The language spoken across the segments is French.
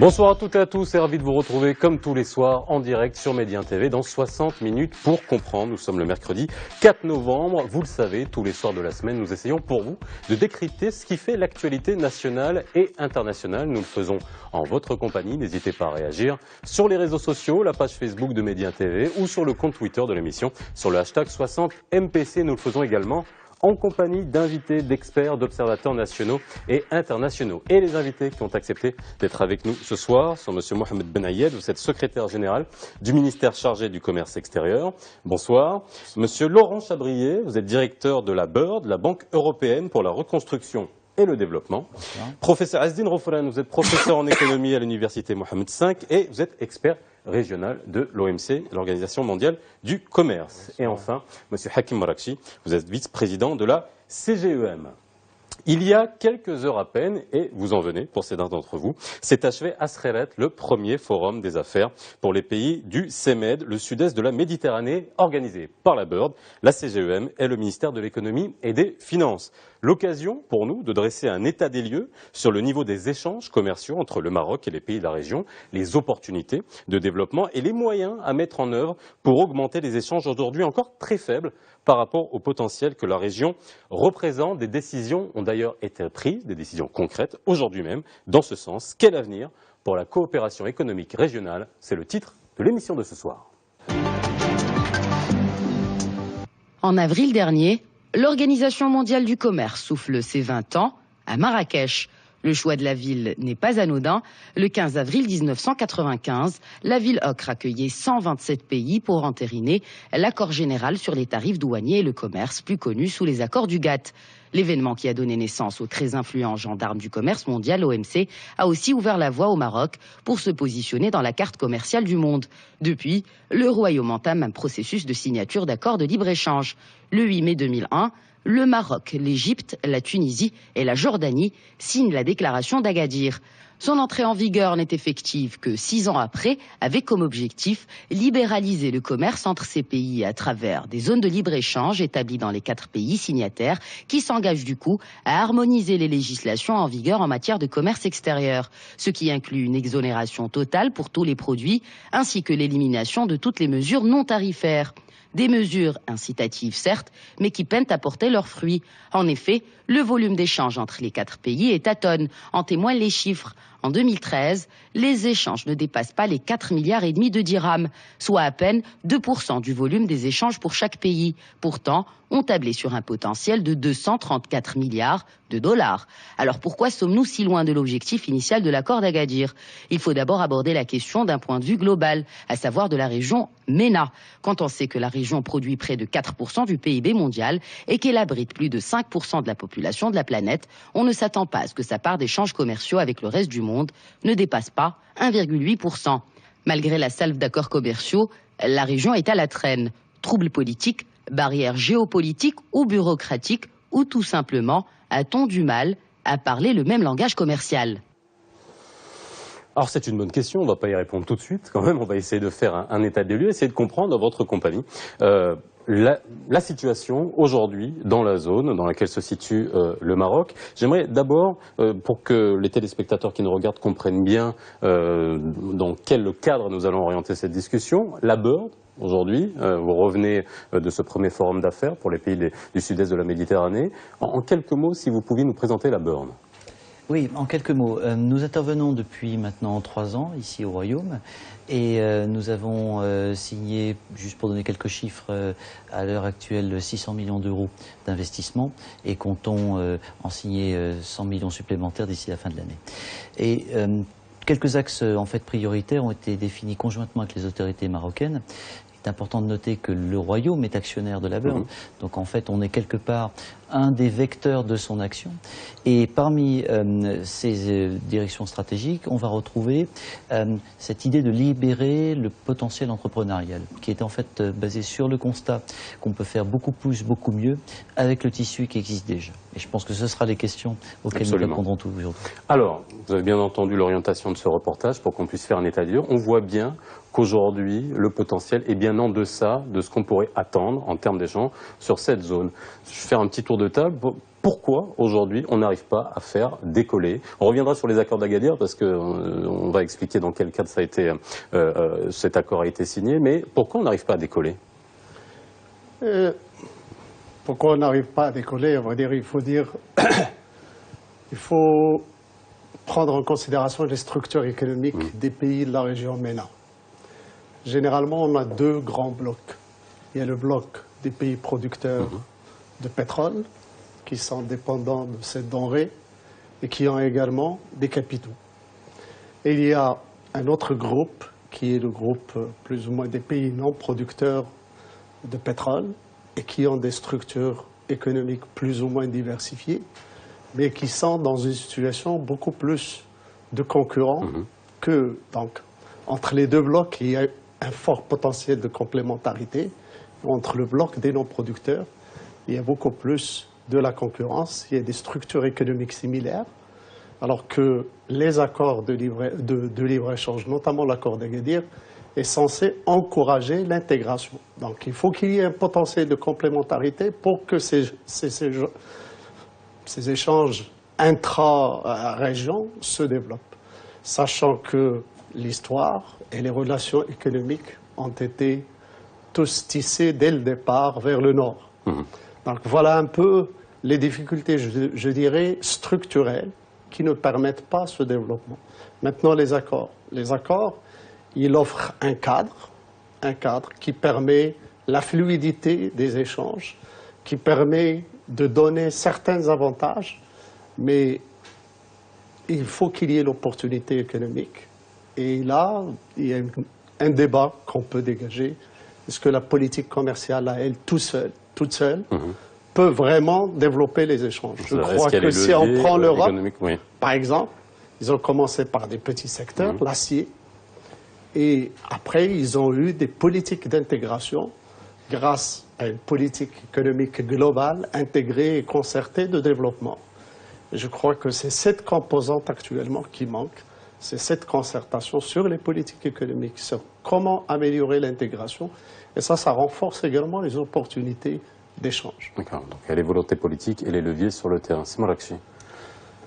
Bonsoir à toutes et à tous et ravi de vous retrouver comme tous les soirs en direct sur Médien TV dans 60 minutes pour comprendre. Nous sommes le mercredi 4 novembre. Vous le savez, tous les soirs de la semaine, nous essayons pour vous de décrypter ce qui fait l'actualité nationale et internationale. Nous le faisons en votre compagnie. N'hésitez pas à réagir sur les réseaux sociaux, la page Facebook de Médien TV ou sur le compte Twitter de l'émission sur le hashtag 60MPC. Nous le faisons également en compagnie d'invités, d'experts, d'observateurs nationaux et internationaux. Et les invités qui ont accepté d'être avec nous ce soir sont M. Mohamed Ben Ayed, vous êtes secrétaire général du ministère chargé du commerce extérieur. Bonsoir. M. Laurent Chabrier, vous êtes directeur de la BERD, la Banque européenne pour la reconstruction et le développement. Bonsoir. Professeur Asdine Rofolan, vous êtes professeur en économie à l'université Mohamed V et vous êtes expert régional de l'OMC, l'Organisation mondiale du commerce. Et enfin, M. Hakim Morakchi, vous êtes vice-président de la CGEM. Il y a quelques heures à peine, et vous en venez pour certains d'entre vous, s'est achevé à Sreret le premier forum des affaires pour les pays du CEMED, le sud-est de la Méditerranée, organisé par la BERD, la CGEM et le ministère de l'économie et des finances. L'occasion pour nous de dresser un état des lieux sur le niveau des échanges commerciaux entre le Maroc et les pays de la région, les opportunités de développement et les moyens à mettre en œuvre pour augmenter les échanges aujourd'hui encore très faibles par rapport au potentiel que la région représente. Des décisions ont d'ailleurs été prises, des décisions concrètes, aujourd'hui même, dans ce sens. Quel avenir pour la coopération économique régionale? C'est le titre de l'émission de ce soir. En avril dernier, l'Organisation mondiale du commerce souffle ses 20 ans à Marrakech. Le choix de la ville n'est pas anodin. Le 15 avril 1995, la ville ocre accueillait 127 pays pour entériner l'accord général sur les tarifs douaniers et le commerce, plus connu sous les accords du GATT. L'événement qui a donné naissance au très influent gendarme du commerce mondial, OMC, a aussi ouvert la voie au Maroc pour se positionner dans la carte commerciale du monde. Depuis, le Royaume entame un processus de signature d'accords de libre-échange. Le 8 mai 2001, le Maroc, l'Égypte, la Tunisie et la Jordanie signent la déclaration d'Agadir. Son entrée en vigueur n'est effective que 6 ans après, avec comme objectif libéraliser le commerce entre ces pays à travers des zones de libre-échange établies dans les 4 pays signataires qui s'engagent du coup à harmoniser les législations en vigueur en matière de commerce extérieur, ce qui inclut une exonération totale pour tous les produits ainsi que l'élimination de toutes les mesures non tarifaires. Des mesures incitatives certes, mais qui peinent à porter leurs fruits. En effet, le volume d'échanges entre les 4 pays est atone, en témoignent les chiffres. En 2013, les échanges ne dépassent pas les 4,5 milliards de dirhams, soit à peine 2% du volume des échanges pour chaque pays. Pourtant, on tablait sur un potentiel de 234 milliards de dollars. Alors pourquoi sommes-nous si loin de l'objectif initial de l'accord d'Agadir? Il faut d'abord aborder la question d'un point de vue global, à savoir de la région MENA. Quand on sait que la région produit près de 4% du PIB mondial et qu'elle abrite plus de 5% de la population de la planète, on ne s'attend pas à ce que sa part d'échanges commerciaux avec le reste du monde ne dépasse pas 1,8%. Malgré la salve d'accords commerciaux, la région est à la traîne. Troubles politiques, barrières géopolitiques ou bureaucratiques, ou tout simplement a-t-on du mal à parler le même langage commercial? Alors c'est une bonne question, on ne va pas y répondre tout de suite quand même, on va essayer de faire un état des lieux, essayer de comprendre dans votre compagnie la situation aujourd'hui dans la zone dans laquelle se situe le Maroc. J'aimerais d'abord, pour que les téléspectateurs qui nous regardent comprennent bien dans quel cadre nous allons orienter cette discussion, la BERD. Aujourd'hui, vous revenez de ce premier forum d'affaires pour les pays du sud-est de la Méditerranée. En quelques mots, si vous pouviez nous présenter la BERD. Oui, en quelques mots. Nous intervenons depuis maintenant 3 ans ici au Royaume et nous avons signé, juste pour donner quelques chiffres, à l'heure actuelle 600 millions d'euros d'investissement et comptons en signer 100 millions supplémentaires d'ici la fin de l'année. Et quelques axes en fait prioritaires ont été définis conjointement avec les autorités marocaines. Il est important de noter que le Royaume est actionnaire de la BERD, donc en fait on est quelque part un des vecteurs de son action. Et parmi ces directions stratégiques, on va retrouver cette idée de libérer le potentiel entrepreneurial, qui est en fait basé sur le constat qu'on peut faire beaucoup plus, beaucoup mieux avec le tissu qui existe déjà. Et je pense que ce sera les questions auxquelles nous répondrons tous aujourd'hui. Alors, vous avez bien entendu l'orientation de ce reportage pour qu'on puisse faire un état des lieux. On voit bien qu'aujourd'hui, le potentiel est bien en deçà de ce qu'on pourrait attendre en termes d'échanges sur cette zone. Je vais faire un petit tour de table. Pourquoi aujourd'hui on n'arrive pas à faire décoller? On reviendra sur les accords d'Agadir parce qu'on va expliquer dans quel cadre ça a été, cet accord a été signé, mais pourquoi on n'arrive pas à décoller? Pourquoi on n'arrive pas à décoller? Il faut prendre en considération les structures économiques des pays de la région MENA. Généralement, on a deux grands blocs. Il y a le bloc des pays producteurs de pétrole, qui sont dépendants de cette denrée et qui ont également des capitaux. Et il y a un autre groupe, qui est le groupe plus ou moins des pays non producteurs de pétrole et qui ont des structures économiques plus ou moins diversifiées, mais qui sont dans une situation beaucoup plus de concurrence que, donc, entre les deux blocs, il y a un fort potentiel de complémentarité. Entre le bloc des non-producteurs, il y a beaucoup plus de la concurrence, il y a des structures économiques similaires, alors que les accords de libre-échange, notamment l'accord d'Agadir, est censé encourager l'intégration. Donc il faut qu'il y ait un potentiel de complémentarité pour que ces échanges intra-région se développent, sachant que l'histoire et les relations économiques ont été tous tissés dès le départ vers le nord. Donc voilà un peu les difficultés, je dirais, structurelles qui ne permettent pas ce développement. Maintenant, les accords. Les accords, ils offrent un cadre qui permet la fluidité des échanges, qui permet de donner certains avantages, mais il faut qu'il y ait l'opportunité économique. Et là, il y a un débat qu'on peut dégager. Est-ce que la politique commerciale, à elle, toute seule, peut vraiment développer les échanges? Je crois que si on prend l'Europe, par exemple, ils ont commencé par des petits secteurs, l'acier, et après, ils ont eu des politiques d'intégration grâce à une politique économique globale, intégrée et concertée de développement. Et je crois que c'est cette composante actuellement qui manque, c'est cette concertation sur les politiques économiques, sur comment améliorer l'intégration. Et ça renforce également les opportunités d'échange. D'accord. Donc il y a les volontés politiques et les leviers sur le terrain. Simon Lakshi.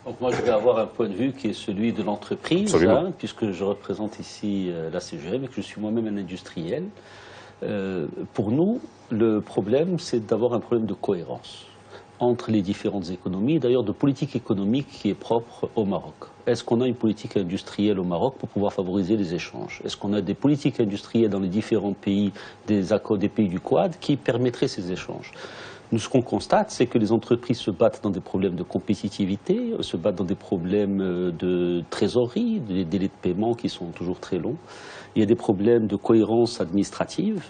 Donc moi, je vais avoir un point de vue qui est celui de l'entreprise, puisque je représente ici la CGM et que je suis moi-même un industriel. Pour nous, le problème, c'est d'avoir un problème de cohérence entre les différentes économies, d'ailleurs de politique économique qui est propre au Maroc. Est-ce qu'on a une politique industrielle au Maroc pour pouvoir favoriser les échanges? Est-ce qu'on a des politiques industrielles dans les différents pays des accords des pays du Quad qui permettraient ces échanges? Nous, ce qu'on constate, c'est que les entreprises se battent dans des problèmes de compétitivité, se battent dans des problèmes de trésorerie, des délais de paiement qui sont toujours très longs. Il y a des problèmes de cohérence administrative.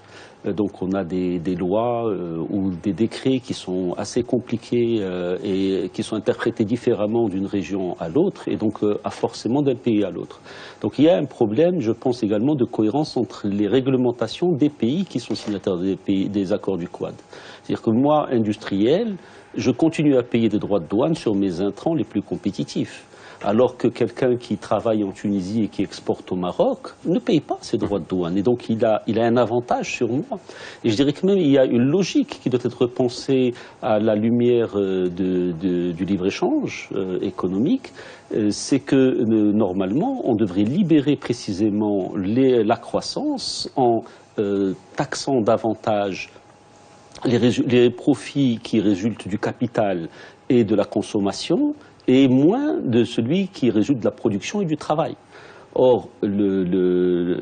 Donc on a des lois ou des décrets qui sont assez compliqués et qui sont interprétés différemment d'une région à l'autre et donc forcément d'un pays à l'autre. Donc il y a un problème, je pense également, de cohérence entre les réglementations des pays qui sont signataires des accords du Quad. C'est-à-dire que moi, industriel, je continue à payer des droits de douane sur mes intrants les plus compétitifs. Alors que quelqu'un qui travaille en Tunisie et qui exporte au Maroc ne paye pas ses droits de douane. Et donc il a un avantage sur moi. Et je dirais que même il y a une logique qui doit être repensée à la lumière du libre-échange économique. C'est que normalement on devrait libérer précisément la croissance en taxant davantage les profits qui résultent du capital et de la consommation, et moins de celui qui résulte de la production et du travail. Or, le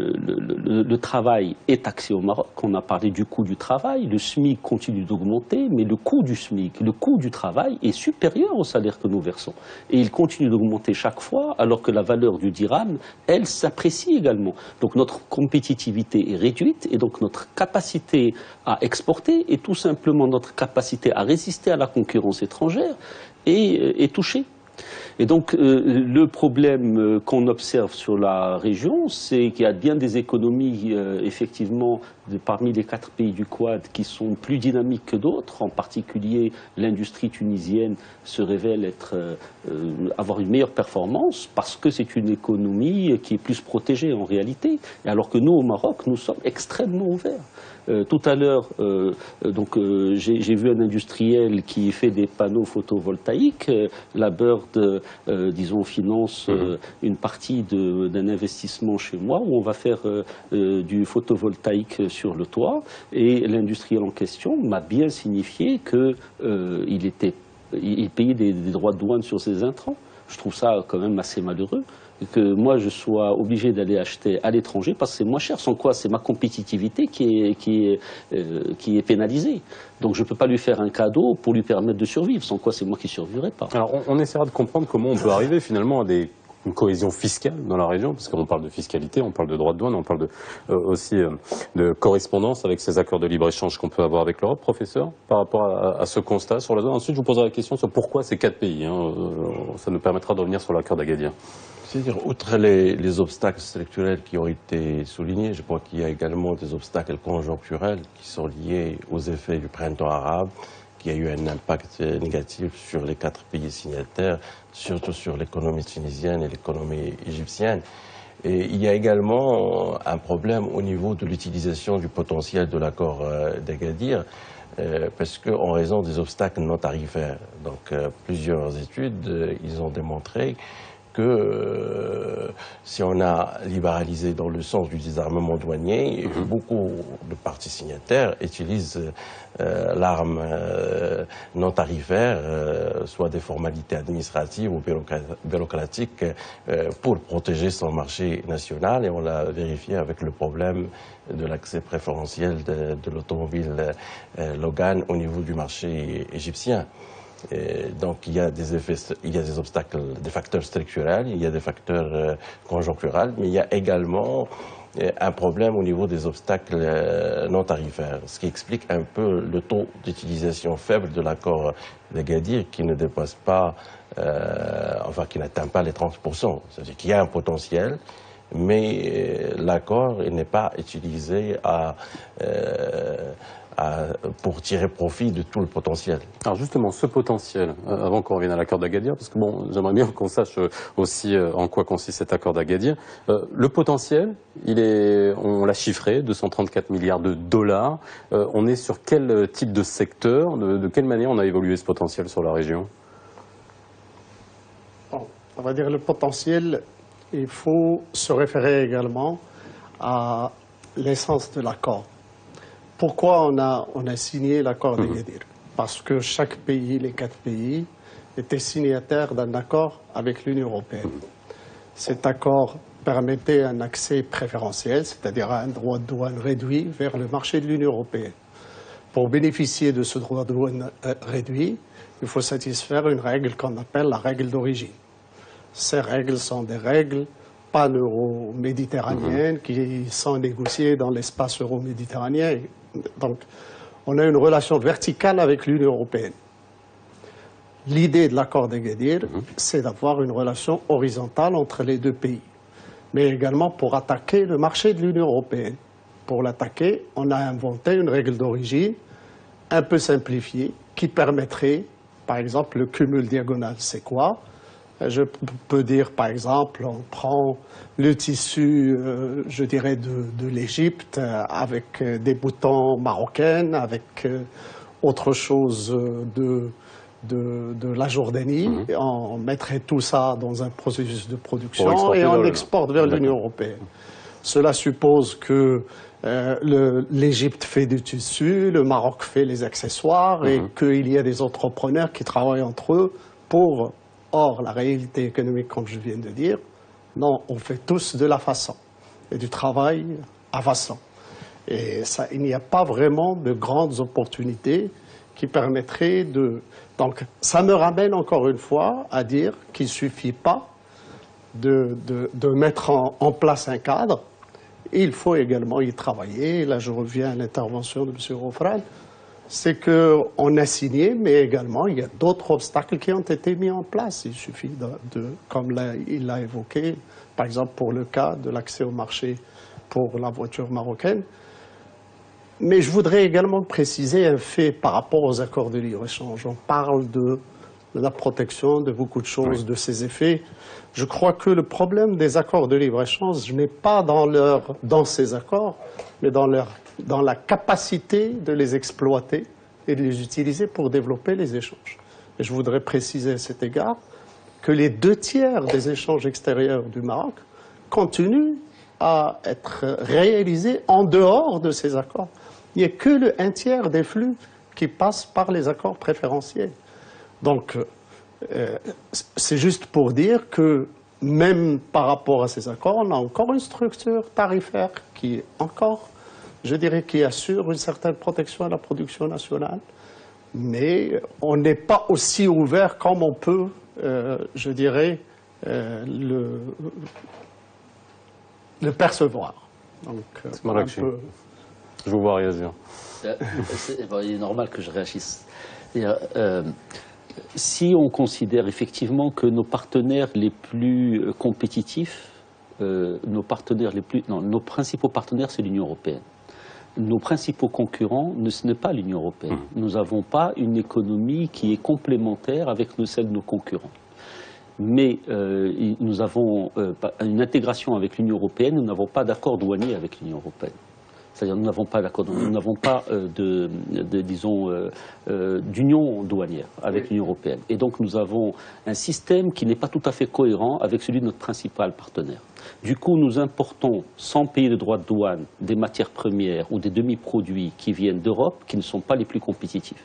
travail est taxé au Maroc. On a parlé du coût du travail. Le SMIC continue d'augmenter, mais le coût du SMIC, le coût du travail est supérieur au salaire que nous versons. Et il continue d'augmenter chaque fois, alors que la valeur du dirham, elle, s'apprécie également. Donc notre compétitivité est réduite, et donc notre capacité à exporter et tout simplement notre capacité à résister à la concurrence étrangère est touchée. Et donc le problème qu'on observe sur la région, c'est qu'il y a bien des économies effectivement parmi les 4 pays du Quad qui sont plus dynamiques que d'autres. En particulier, l'industrie tunisienne se révèle avoir une meilleure performance parce que c'est une économie qui est plus protégée en réalité. Et alors que nous, au Maroc, nous sommes extrêmement ouverts. Tout à l'heure, j'ai vu un industriel qui fait des panneaux photovoltaïques. La Bird, disons, finance une partie d'un investissement chez moi où on va faire du photovoltaïque sur le toit. Et l'industriel en question m'a bien signifié qu'il payait des droits de douane sur ses intrants. Je trouve ça quand même assez malheureux que moi je sois obligé d'aller acheter à l'étranger parce que c'est moins cher. Sans quoi, c'est ma compétitivité qui est pénalisée. Donc je ne peux pas lui faire un cadeau pour lui permettre de survivre. Sans quoi, c'est moi qui ne survivrai pas. Alors on essaiera de comprendre comment on peut arriver finalement à une cohésion fiscale dans la région, parce qu'on parle de fiscalité, on parle de droits de douane, on parle aussi de correspondance avec ces accords de libre-échange qu'on peut avoir avec l'Europe. Professeur, par rapport à ce constat sur la zone. Ensuite, je vous poserai la question sur pourquoi ces 4 pays. Ça nous permettra de revenir sur l'accord d'Agadir. C'est-à-dire, outre les obstacles structurels qui ont été soulignés, je crois qu'il y a également des obstacles conjoncturels qui sont liés aux effets du printemps arabe, qui a eu un impact négatif sur les 4 pays signataires, surtout sur l'économie tunisienne et l'économie égyptienne. Et il y a également un problème au niveau de l'utilisation du potentiel de l'accord d'Agadir, parce qu'en raison des obstacles non tarifaires. Donc plusieurs études, ils ont démontré que si on a libéralisé dans le sens du désarmement douanier, beaucoup de parties signataires utilisent l'arme non tarifaire, soit des formalités administratives ou bureaucratiques, pour protéger son marché national. Et on l'a vérifié avec le problème de l'accès préférentiel de l'automobile Logan au niveau du marché égyptien. Et donc il y a des obstacles, des facteurs structurels, il y a des facteurs conjoncturels, mais il y a également un problème au niveau des obstacles non tarifaires, ce qui explique un peu le taux d'utilisation faible de l'accord d'Agadir qui ne dépasse pas, qui n'atteint pas les 30%. C'est-à-dire qu'il y a un potentiel, mais l'accord n'est pas utilisé pour tirer profit de tout le potentiel. Alors justement, ce potentiel, avant qu'on revienne à l'accord d'Agadir, parce que bon, j'aimerais bien qu'on sache aussi en quoi consiste cet accord d'Agadir. Le potentiel, on l'a chiffré, 234 milliards de dollars. On est sur quel type de secteur, de quelle manière on a évolué ce potentiel sur la région? Bon, on va dire le potentiel, il faut se référer également à l'essence de l'accord. Pourquoi on a signé l'accord d'Agadir? Parce que chaque pays, les 4 pays, étaient signataires d'un accord avec l'Union européenne. Cet accord permettait un accès préférentiel, c'est-à-dire un droit de douane réduit vers le marché de l'Union européenne. Pour bénéficier de ce droit de douane réduit, il faut satisfaire une règle qu'on appelle la règle d'origine. Ces règles sont des règles pan-euro-méditerranéennes qui sont négociées dans l'espace euro-méditerranéen. Donc, on a une relation verticale avec l'Union européenne. L'idée de l'accord d'Agadir, c'est d'avoir une relation horizontale entre les 2 pays, mais également pour attaquer le marché de l'Union européenne. Pour l'attaquer, on a inventé une règle d'origine un peu simplifiée qui permettrait, par exemple, le cumul diagonal. C'est quoi? Je peux dire, par exemple, on prend le tissu, je dirais, de l'Égypte avec des boutons marocains, avec autre chose de la Jordanie. Et on mettrait tout ça dans un processus de production et on exporte vers l'Union européenne. Cela suppose que l'Égypte fait du tissu, le Maroc fait les accessoires et qu'il y a des entrepreneurs qui travaillent entre eux pour... Or, la réalité économique, comme je viens de dire, non, on fait tous de la façon et du travail à façon. Et ça, il n'y a pas vraiment de grandes opportunités qui permettraient de... Donc, ça me ramène encore une fois à dire qu'il ne suffit pas de mettre en place un cadre. Il faut également y travailler. Là, je reviens à l'intervention de M. Rofran. C'est qu'on a signé, mais également il y a d'autres obstacles qui ont été mis en place. Il suffit comme il l'a évoqué, par exemple pour le cas de l'accès au marché pour la voiture marocaine, Mais je voudrais également préciser un fait par rapport aux accords de libre-échange. On parle de la protection, de beaucoup de choses, de ses effets. Je crois que le problème des accords de libre-échange n'est pas dans ces accords, mais dans la capacité de les exploiter et de les utiliser pour développer les échanges. Et je voudrais préciser à cet égard que les 2/3 des échanges extérieurs du Maroc continuent à être réalisés en dehors de ces accords. Il n'y a que le 1/3 des flux qui passent par les accords préférentiels. Donc, c'est juste pour dire que même par rapport à ces accords, on a encore une structure tarifaire qui est encore, je dirais, qui assure une certaine protection à la production nationale. Mais on n'est pas aussi ouvert comme on peut, je dirais, le percevoir. Donc, je vous vois réagir. Il est normal que je réagisse. Si on considère effectivement que nos partenaires les plus compétitifs, nos principaux partenaires, c'est l'Union européenne. Nos principaux concurrents, ce n'est pas l'Union européenne. Nous n'avons pas une économie qui est complémentaire avec celle de nos concurrents. Mais nous avons une intégration avec l'Union européenne, nous n'avons pas d'accord douanier avec l'Union européenne. C'est-à-dire nous n'avons pas d'accord, nous n'avons pas d'union douanière avec l'Union européenne. Et donc nous avons un système qui n'est pas tout à fait cohérent avec celui de notre principal partenaire. Du coup, nous importons, sans payer de droits de douane, des matières premières ou des demi-produits qui viennent d'Europe, qui ne sont pas les plus compétitifs.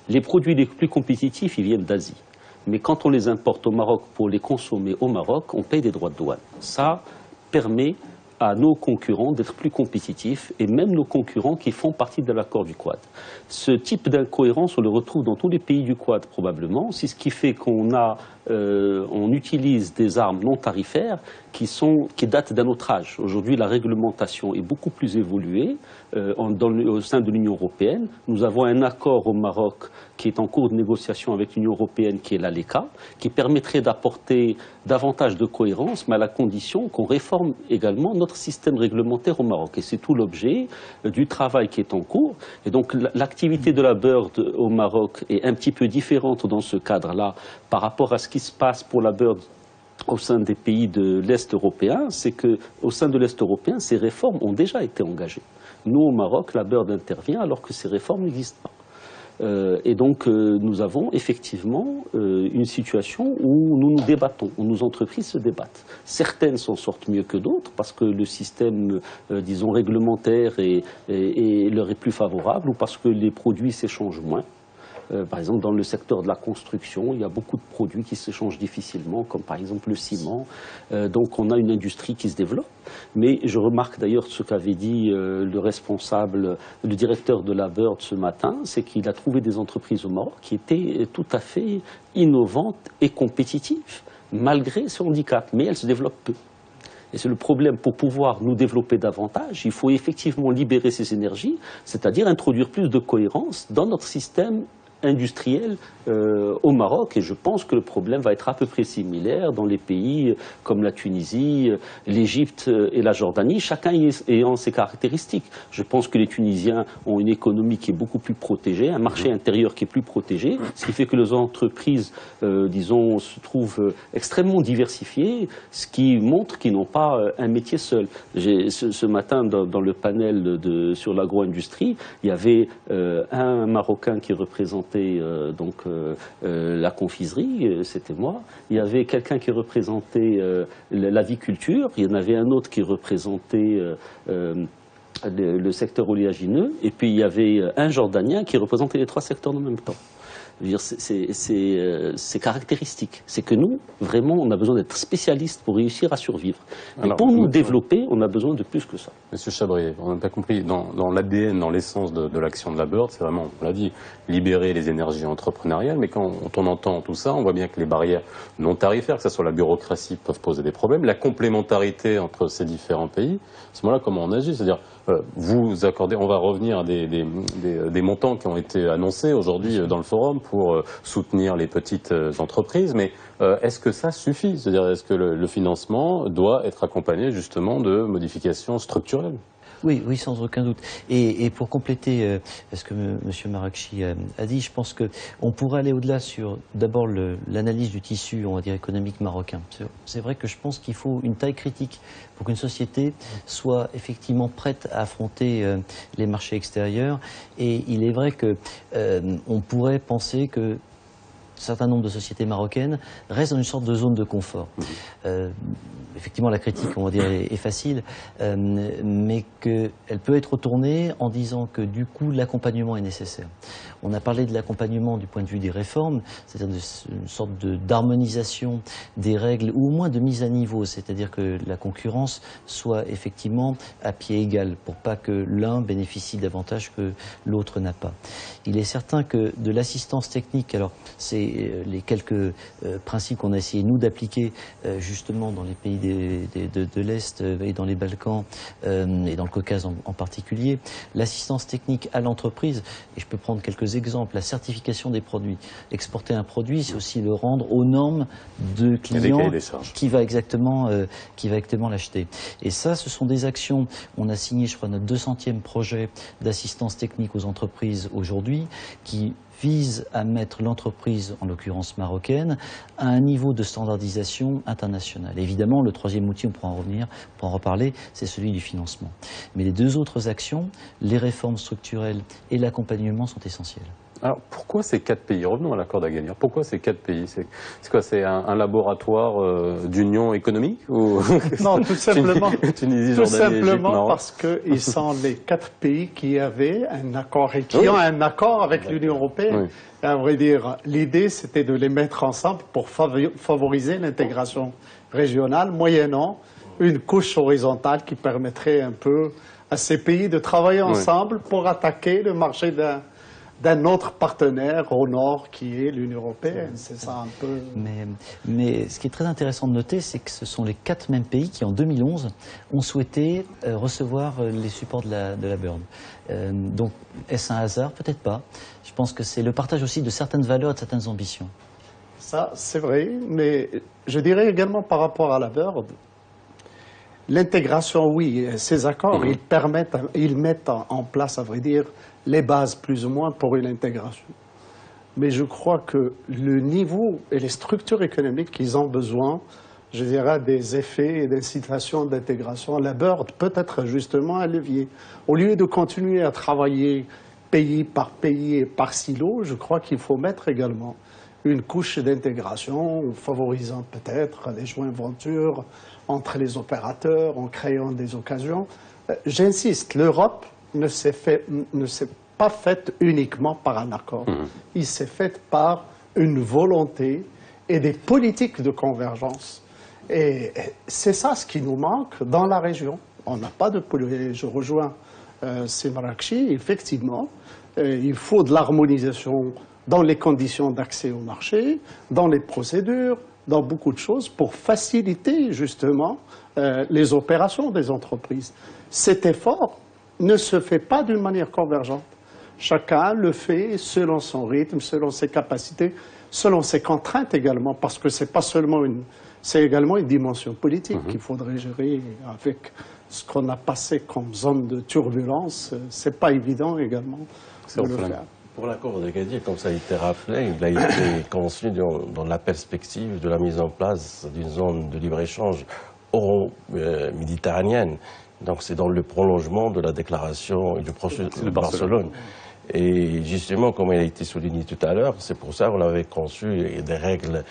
Les produits les plus compétitifs, ils viennent d'Asie. Mais quand on les importe au Maroc pour les consommer au Maroc, on paye des droits de douane. Ça permet à nos concurrents d'être plus compétitifs, et même nos concurrents qui font partie de l'accord du Quad. Ce type d'incohérence, on le retrouve dans tous les pays du Quad probablement. C'est ce qui fait qu'on utilise des armes non tarifaires qui datent d'un autre âge. Aujourd'hui, la réglementation est beaucoup plus évoluée au sein de l'Union européenne. Nous avons un accord au Maroc qui est en cours de négociation avec l'Union européenne, qui est l'ALECA, qui permettrait d'apporter davantage de cohérence, mais à la condition qu'on réforme également notre système réglementaire au Maroc. Et c'est tout l'objet du travail qui est en cours. Et donc l'activité de la Bird au Maroc est un petit peu différente dans ce cadre-là par rapport à ce qui se passe pour la Bird au sein des pays de l'Est européen. C'est qu'au sein de l'Est européen, ces réformes ont déjà été engagées. Nous, au Maroc, la Bird intervient alors que ces réformes n'existent pas. Et donc nous avons effectivement une situation où nous nous débattons, où nos entreprises se débattent. Certaines s'en sortent mieux que d'autres parce que le système, disons, réglementaire leur est plus favorable, ou parce que les produits s'échangent moins. Par exemple, dans le secteur de la construction, il y a beaucoup de produits qui s'échangent difficilement, comme par exemple le ciment. Donc on a une industrie qui se développe. Mais je remarque d'ailleurs ce qu'avait dit le directeur de la Bird ce matin, c'est qu'il a trouvé des entreprises au Maroc qui étaient tout à fait innovantes et compétitives, malgré ce handicap. Mais elles se développent peu. Et c'est le problème. Pour pouvoir nous développer davantage, il faut effectivement libérer ces énergies, c'est-à-dire introduire plus de cohérence dans notre système industriel au Maroc, et je pense que le problème va être à peu près similaire dans les pays comme la Tunisie, l'Égypte et la Jordanie, chacun ayant ses caractéristiques. Je pense que les Tunisiens ont une économie qui est beaucoup plus protégée, un marché intérieur qui est plus protégé, ce qui fait que les entreprises, disons, se trouvent extrêmement diversifiées, ce qui montre qu'ils n'ont pas un métier seul. Ce matin, dans le panel sur l'agro-industrie, il y avait un Marocain qui représentait la confiserie, c'était moi. Il y avait quelqu'un qui représentait l'aviculture, il y en avait un autre qui représentait le secteur oléagineux, et puis il y avait un Jordanien qui représentait les trois secteurs en même temps. C'est caractéristique. C'est que nous, vraiment, on a besoin d'être spécialistes pour réussir à survivre. Mais pour nous développer, on a besoin de plus que ça. Monsieur Chabrier, on n'a pas compris. Dans l'ADN, dans l'essence de l'action de la Bird, c'est vraiment, on l'a dit, libérer les énergies entrepreneuriales. Mais quand on entend tout ça, on voit bien que les barrières non tarifaires, que ce soit la bureaucratie, peuvent poser des problèmes. La complémentarité entre ces différents pays, à ce moment-là, comment on agit? C'est-à-dire, vous accordez, on va revenir à des montants qui ont été annoncés aujourd'hui dans le forum pour soutenir les petites entreprises, mais est-ce que ça suffit? C'est-à-dire, est-ce que le financement doit être accompagné justement de modifications structurelles? Oui, oui, sans aucun doute. Et pour compléter ce que M. Marrakchi a dit, je pense qu'on pourrait aller au-delà sur d'abord l'analyse du tissu, on va dire, économique marocain. C'est vrai que je pense qu'il faut une taille critique pour qu'une société soit effectivement prête à affronter les marchés extérieurs. Et il est vrai qu'on pourrait penser que un certain nombre de sociétés marocaines restent dans une sorte de zone de confort. Effectivement, la critique, on va dire, est facile, mais qu'elle peut être retournée en disant que du coup, l'accompagnement est nécessaire. On a parlé de l'accompagnement du point de vue des réformes, c'est-à-dire une sorte d'harmonisation des règles, ou au moins de mise à niveau, c'est-à-dire que la concurrence soit effectivement à pied égal, pour pas que l'un bénéficie davantage que l'autre n'a pas. Il est certain que de l'assistance technique, alors c'est les quelques principes qu'on a essayé, nous, d'appliquer justement dans les pays de l'Est et dans les Balkans et dans le Caucase en particulier, l'assistance technique à l'entreprise, et je peux prendre quelques exemples, la certification des produits. Exporter un produit, c'est aussi le rendre aux normes de client qui va exactement l'acheter. Et ça, ce sont des actions, on a signé, je crois, notre 200e projet d'assistance technique aux entreprises aujourd'hui, qui vise à mettre l'entreprise, en l'occurrence marocaine, à un niveau de standardisation internationale. Évidemment, le troisième outil, on pourra en revenir, on pourra en reparler, c'est celui du financement. Mais les deux autres actions, les réformes structurelles et l'accompagnement, sont essentielles. Alors, pourquoi ces 4 pays? Revenons à l'accord d'Agadir. Pourquoi ces 4 pays? C'est quoi? C'est un laboratoire d'union économique ou... Non, tout simplement, Tunisie, Jordanie, Égypte, Maroc. Parce qu'ils sont les 4 pays qui avaient un accord et qui ont un accord avec l'Union européenne. Oui. À vrai dire, l'idée, c'était de les mettre ensemble pour favoriser l'intégration régionale, moyennant une couche horizontale qui permettrait un peu à ces pays de travailler ensemble pour attaquer le marché d'un autre partenaire au nord qui est l'Union européenne. C'est ça un peu... Mais ce qui est très intéressant de noter, c'est que ce sont les 4 mêmes pays qui, en 2011, ont souhaité recevoir les supports de la BERD. Donc, est-ce un hasard? Peut-être pas. Je pense que c'est le partage aussi de certaines valeurs et de certaines ambitions. Ça, c'est vrai, mais je dirais également par rapport à la BERD, l'intégration, oui, ces accords, ils mettent en place, à vrai dire, les bases plus ou moins pour une intégration. Mais je crois que le niveau et les structures économiques qu'ils ont besoin, je dirais, des effets et d'incitation d'intégration, la BERD peut être justement un levier. Au lieu de continuer à travailler pays par pays et par silo, je crois qu'il faut mettre également une couche d'intégration, favorisant peut-être les joint ventures entre les opérateurs, en créant des occasions. J'insiste, l'Europe ne s'est pas faite uniquement par un accord. Il s'est fait par une volonté et des politiques de convergence. Et c'est ça ce qui nous manque dans la région. On n'a pas de politique. Je rejoins Marrakchi, effectivement, il faut de l'harmonisation dans les conditions d'accès au marché, dans les procédures, dans beaucoup de choses pour faciliter justement les opérations des entreprises. Cet effort ne se fait pas d'une manière convergente. Chacun le fait selon son rythme, selon ses capacités, selon ses contraintes également, parce que c'est pas seulement c'est également une dimension politique qu'il faudrait gérer avec ce qu'on a passé comme zone de turbulence. C'est pas évident également de le faire. Pour l'accord d'Agadir, comme ça a été rappelé, il a été conçu dans la perspective de la mise en place d'une zone de libre-échange euro-méditerranéenne. Donc c'est dans le prolongement de la déclaration et du processus de Barcelone. Et justement, comme il a été souligné tout à l'heure, c'est pour ça qu'on avait conçu des règles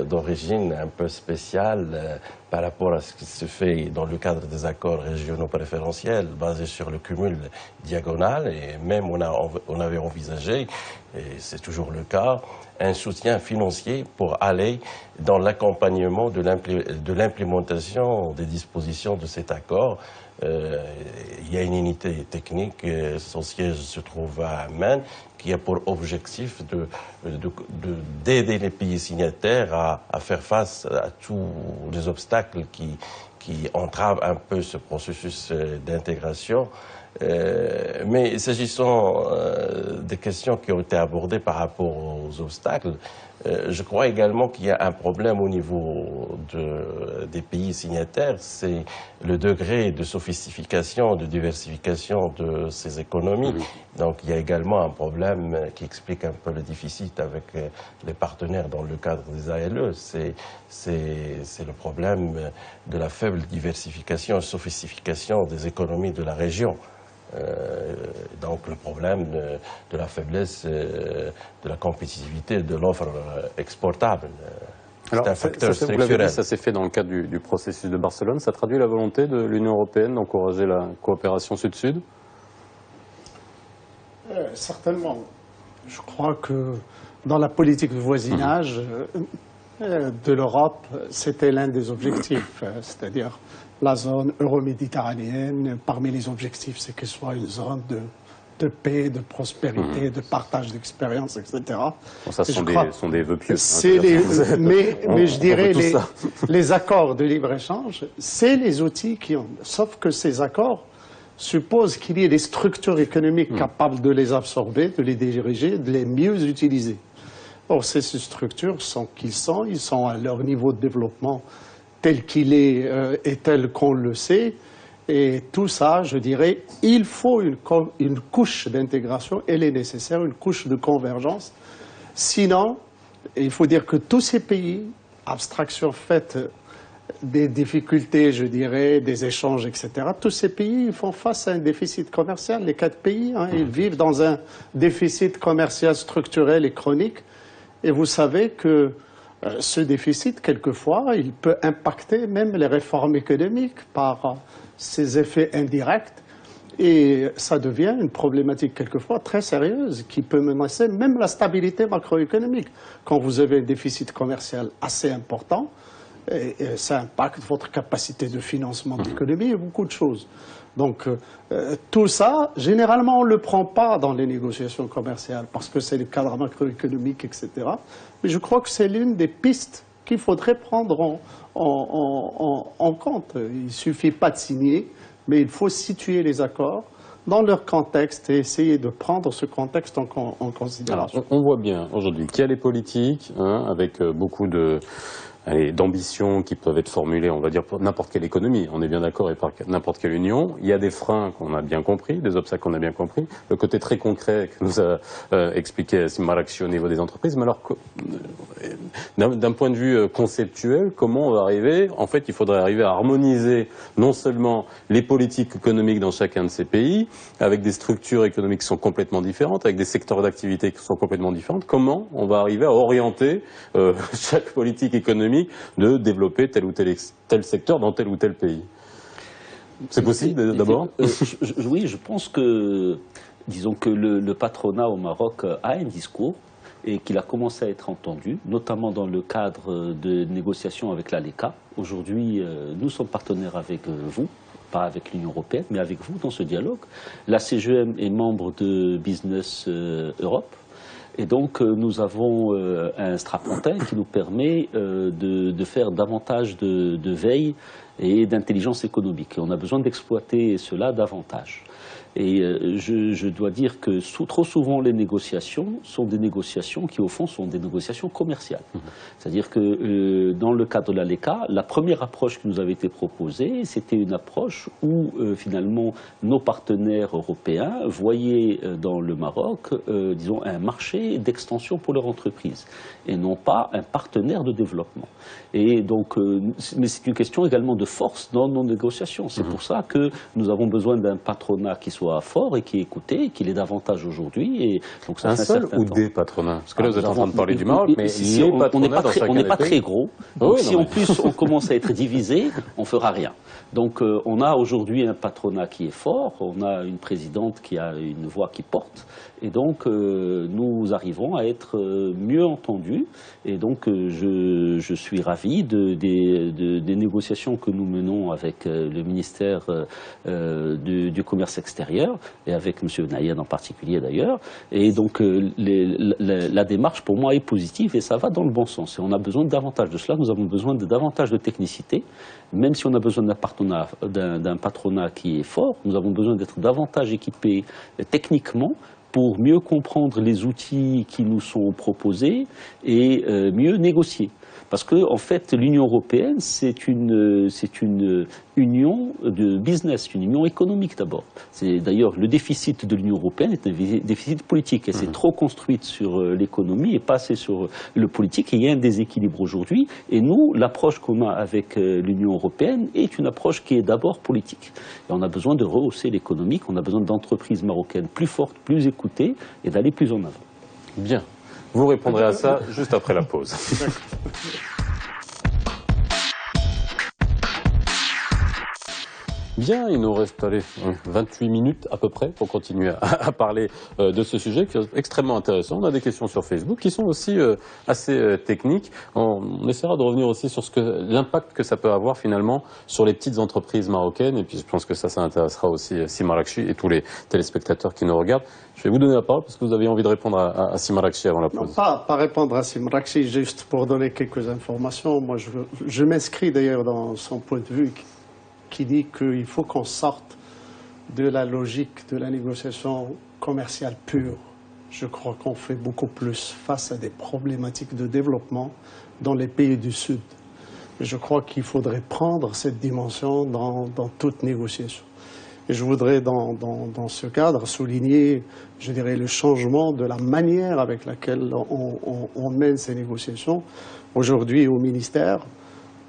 d'origine un peu spéciales par rapport à ce qui se fait dans le cadre des accords régionaux préférentiels basés sur le cumul diagonal. Et même on avait envisagé, et c'est toujours le cas, un soutien financier pour aller dans l'accompagnement de l'implémentation des dispositions de cet accord. Il y a une unité technique, son siège se trouve à Amman, qui a pour objectif d'aider les pays signataires à faire face à tous les obstacles qui entravent un peu ce processus d'intégration. Mais s'agissant des questions qui ont été abordées par rapport aux obstacles, je crois également qu'il y a un problème au niveau des pays signataires, c'est le degré de sophistication, de diversification de ces économies. Donc il y a également un problème qui explique un peu le déficit avec les partenaires dans le cadre des ALE. C'est le problème de la faible diversification et sophistication des économies de la région. Donc le problème de la faiblesse de la compétitivité de l'offre exportable. Alors, un facteur structurel. Ça s'est fait dans le cadre du processus de Barcelone. Ça traduit la volonté de l'Union européenne d'encourager la coopération sud-sud? Certainement. Je crois que dans la politique de voisinage de l'Europe, c'était l'un des objectifs, c'est-à-dire la zone euro-méditerranéenne. Parmi les objectifs, c'est qu'elle soit une zone de paix, de prospérité, de partage d'expériences, etc. Bon, ça sont des vœux pieux. Mais je dirais les accords de libre-échange, c'est les outils qui ont. Sauf que ces accords supposent qu'il y ait des structures économiques capables de les absorber, de les diriger, de les mieux utiliser. Or, ces structures sont qu'ils sont, ils sont à leur niveau de développement tel qu'il est et tel qu'on le sait. Et tout ça, je dirais, il faut une couche d'intégration, elle est nécessaire, une couche de convergence. Sinon, il faut dire que tous ces pays, abstraction faite des difficultés, je dirais, des échanges, etc., tous ces pays font face à un déficit commercial. Les 4 pays, ils vivent dans un déficit commercial structurel et chronique. Et vous savez que ce déficit, quelquefois, il peut impacter même les réformes économiques par ses effets indirects. Et ça devient une problématique quelquefois très sérieuse qui peut menacer même la stabilité macroéconomique. Quand vous avez un déficit commercial assez important, et ça impacte votre capacité de financement de l'économie et beaucoup de choses. Donc tout ça, généralement, on ne le prend pas dans les négociations commerciales parce que c'est le cadre macroéconomique, etc. Mais je crois que c'est l'une des pistes qu'il faudrait prendre en compte. Il ne suffit pas de signer, mais il faut situer les accords dans leur contexte et essayer de prendre ce contexte en considération. Alors, on voit bien aujourd'hui qu'il y a les politiques, avec beaucoup d'ambitions qui peuvent être formulées, on va dire, pour n'importe quelle économie, on est bien d'accord, et par n'importe quelle union. Il y a des freins qu'on a bien compris, des obstacles qu'on a bien compris, le côté très concret que nous a expliqué Simar Akchi au niveau des entreprises. Mais alors, d'un point de vue conceptuel, comment on va arriver? En fait, il faudrait arriver à harmoniser non seulement les politiques économiques dans chacun de ces pays, avec des structures économiques qui sont complètement différentes, avec des secteurs d'activité qui sont complètement différents. Comment on va arriver à orienter chaque politique économique de développer tel ou tel secteur dans tel ou tel pays? C'est possible d'abord? Oui, je pense que, disons que le patronat au Maroc a un discours et qu'il a commencé à être entendu, notamment dans le cadre de négociations avec l'ALECA. Aujourd'hui, nous sommes partenaires avec vous, pas avec l'Union européenne, mais avec vous dans ce dialogue. La CGM est membre de Business Europe. Et donc, nous avons un strapontin qui nous permet de faire davantage de veille et d'intelligence économique. Et on a besoin d'exploiter cela davantage. Et je dois dire que trop souvent, les négociations sont des négociations qui, au fond, sont des négociations commerciales. C'est-à-dire que dans le cadre de l'ALECA, la première approche qui nous avait été proposée, c'était une approche où, finalement, nos partenaires européens voyaient dans le Maroc, disons, un marché d'extension pour leur entreprise, et non pas un partenaire de développement. Et donc, mais c'est une question également de force dans nos négociations. C'est pour ça que nous avons besoin d'un patronat qui soit fort et qui est écouté, qu'il est davantage aujourd'hui. Et donc ça un seul ou des patronats? Parce que là, vous êtes en train de parler du Maroc, mais si on n'est pas très gros. Donc si en plus on commence à être divisé, on fera rien. Donc on a aujourd'hui un patronat qui est fort, on a une présidente qui a une voix qui porte, Et donc, nous arrivons à être mieux entendus. Et donc, je suis ravi des négociations que nous menons avec le ministère du Commerce extérieur et avec M. Nayed en particulier d'ailleurs. Et donc, la démarche pour moi est positive et ça va dans le bon sens. Et on a besoin de davantage de cela. Nous avons besoin de davantage de technicité. Même si on a besoin d'un patronat qui est fort, nous avons besoin d'être davantage équipés techniquement pour mieux comprendre les outils qui nous sont proposés et mieux négocier. Parce que, en fait, l'Union européenne, c'est une union de business, une union économique d'abord. D'ailleurs, le déficit de l'Union européenne est un déficit politique. Elle s'est trop construite sur l'économie et pas assez sur le politique. Et il y a un déséquilibre aujourd'hui. Et nous, l'approche qu'on a avec l'Union européenne est une approche qui est d'abord politique. Et on a besoin de rehausser l'économique, on a besoin d'entreprises marocaines plus fortes, plus écoutées et d'aller plus en avant. Bien. Vous répondrez à ça juste après la pause. Bien, il nous reste 28 minutes à peu près pour continuer à parler de ce sujet qui est extrêmement intéressant. On a des questions sur Facebook qui sont aussi assez techniques. On essaiera de revenir aussi sur l'impact que ça peut avoir finalement sur les petites entreprises marocaines. Et puis je pense que ça intéressera aussi Sima Rakchi et tous les téléspectateurs qui nous regardent. Je vais vous donner la parole parce que vous avez envie de répondre à Sima Rakchi avant la pause. Non, pas répondre à Sima Rakchi, juste pour donner quelques informations. Moi, je m'inscris d'ailleurs dans son point de vue qui dit qu'il faut qu'on sorte de la logique de la négociation commerciale pure. Je crois qu'on fait beaucoup plus face à des problématiques de développement dans les pays du Sud. Je crois qu'il faudrait prendre cette dimension dans toute négociation. Et je voudrais, dans ce cadre, souligner, je dirais, le changement de la manière avec laquelle on mène ces négociations. Aujourd'hui, au ministère,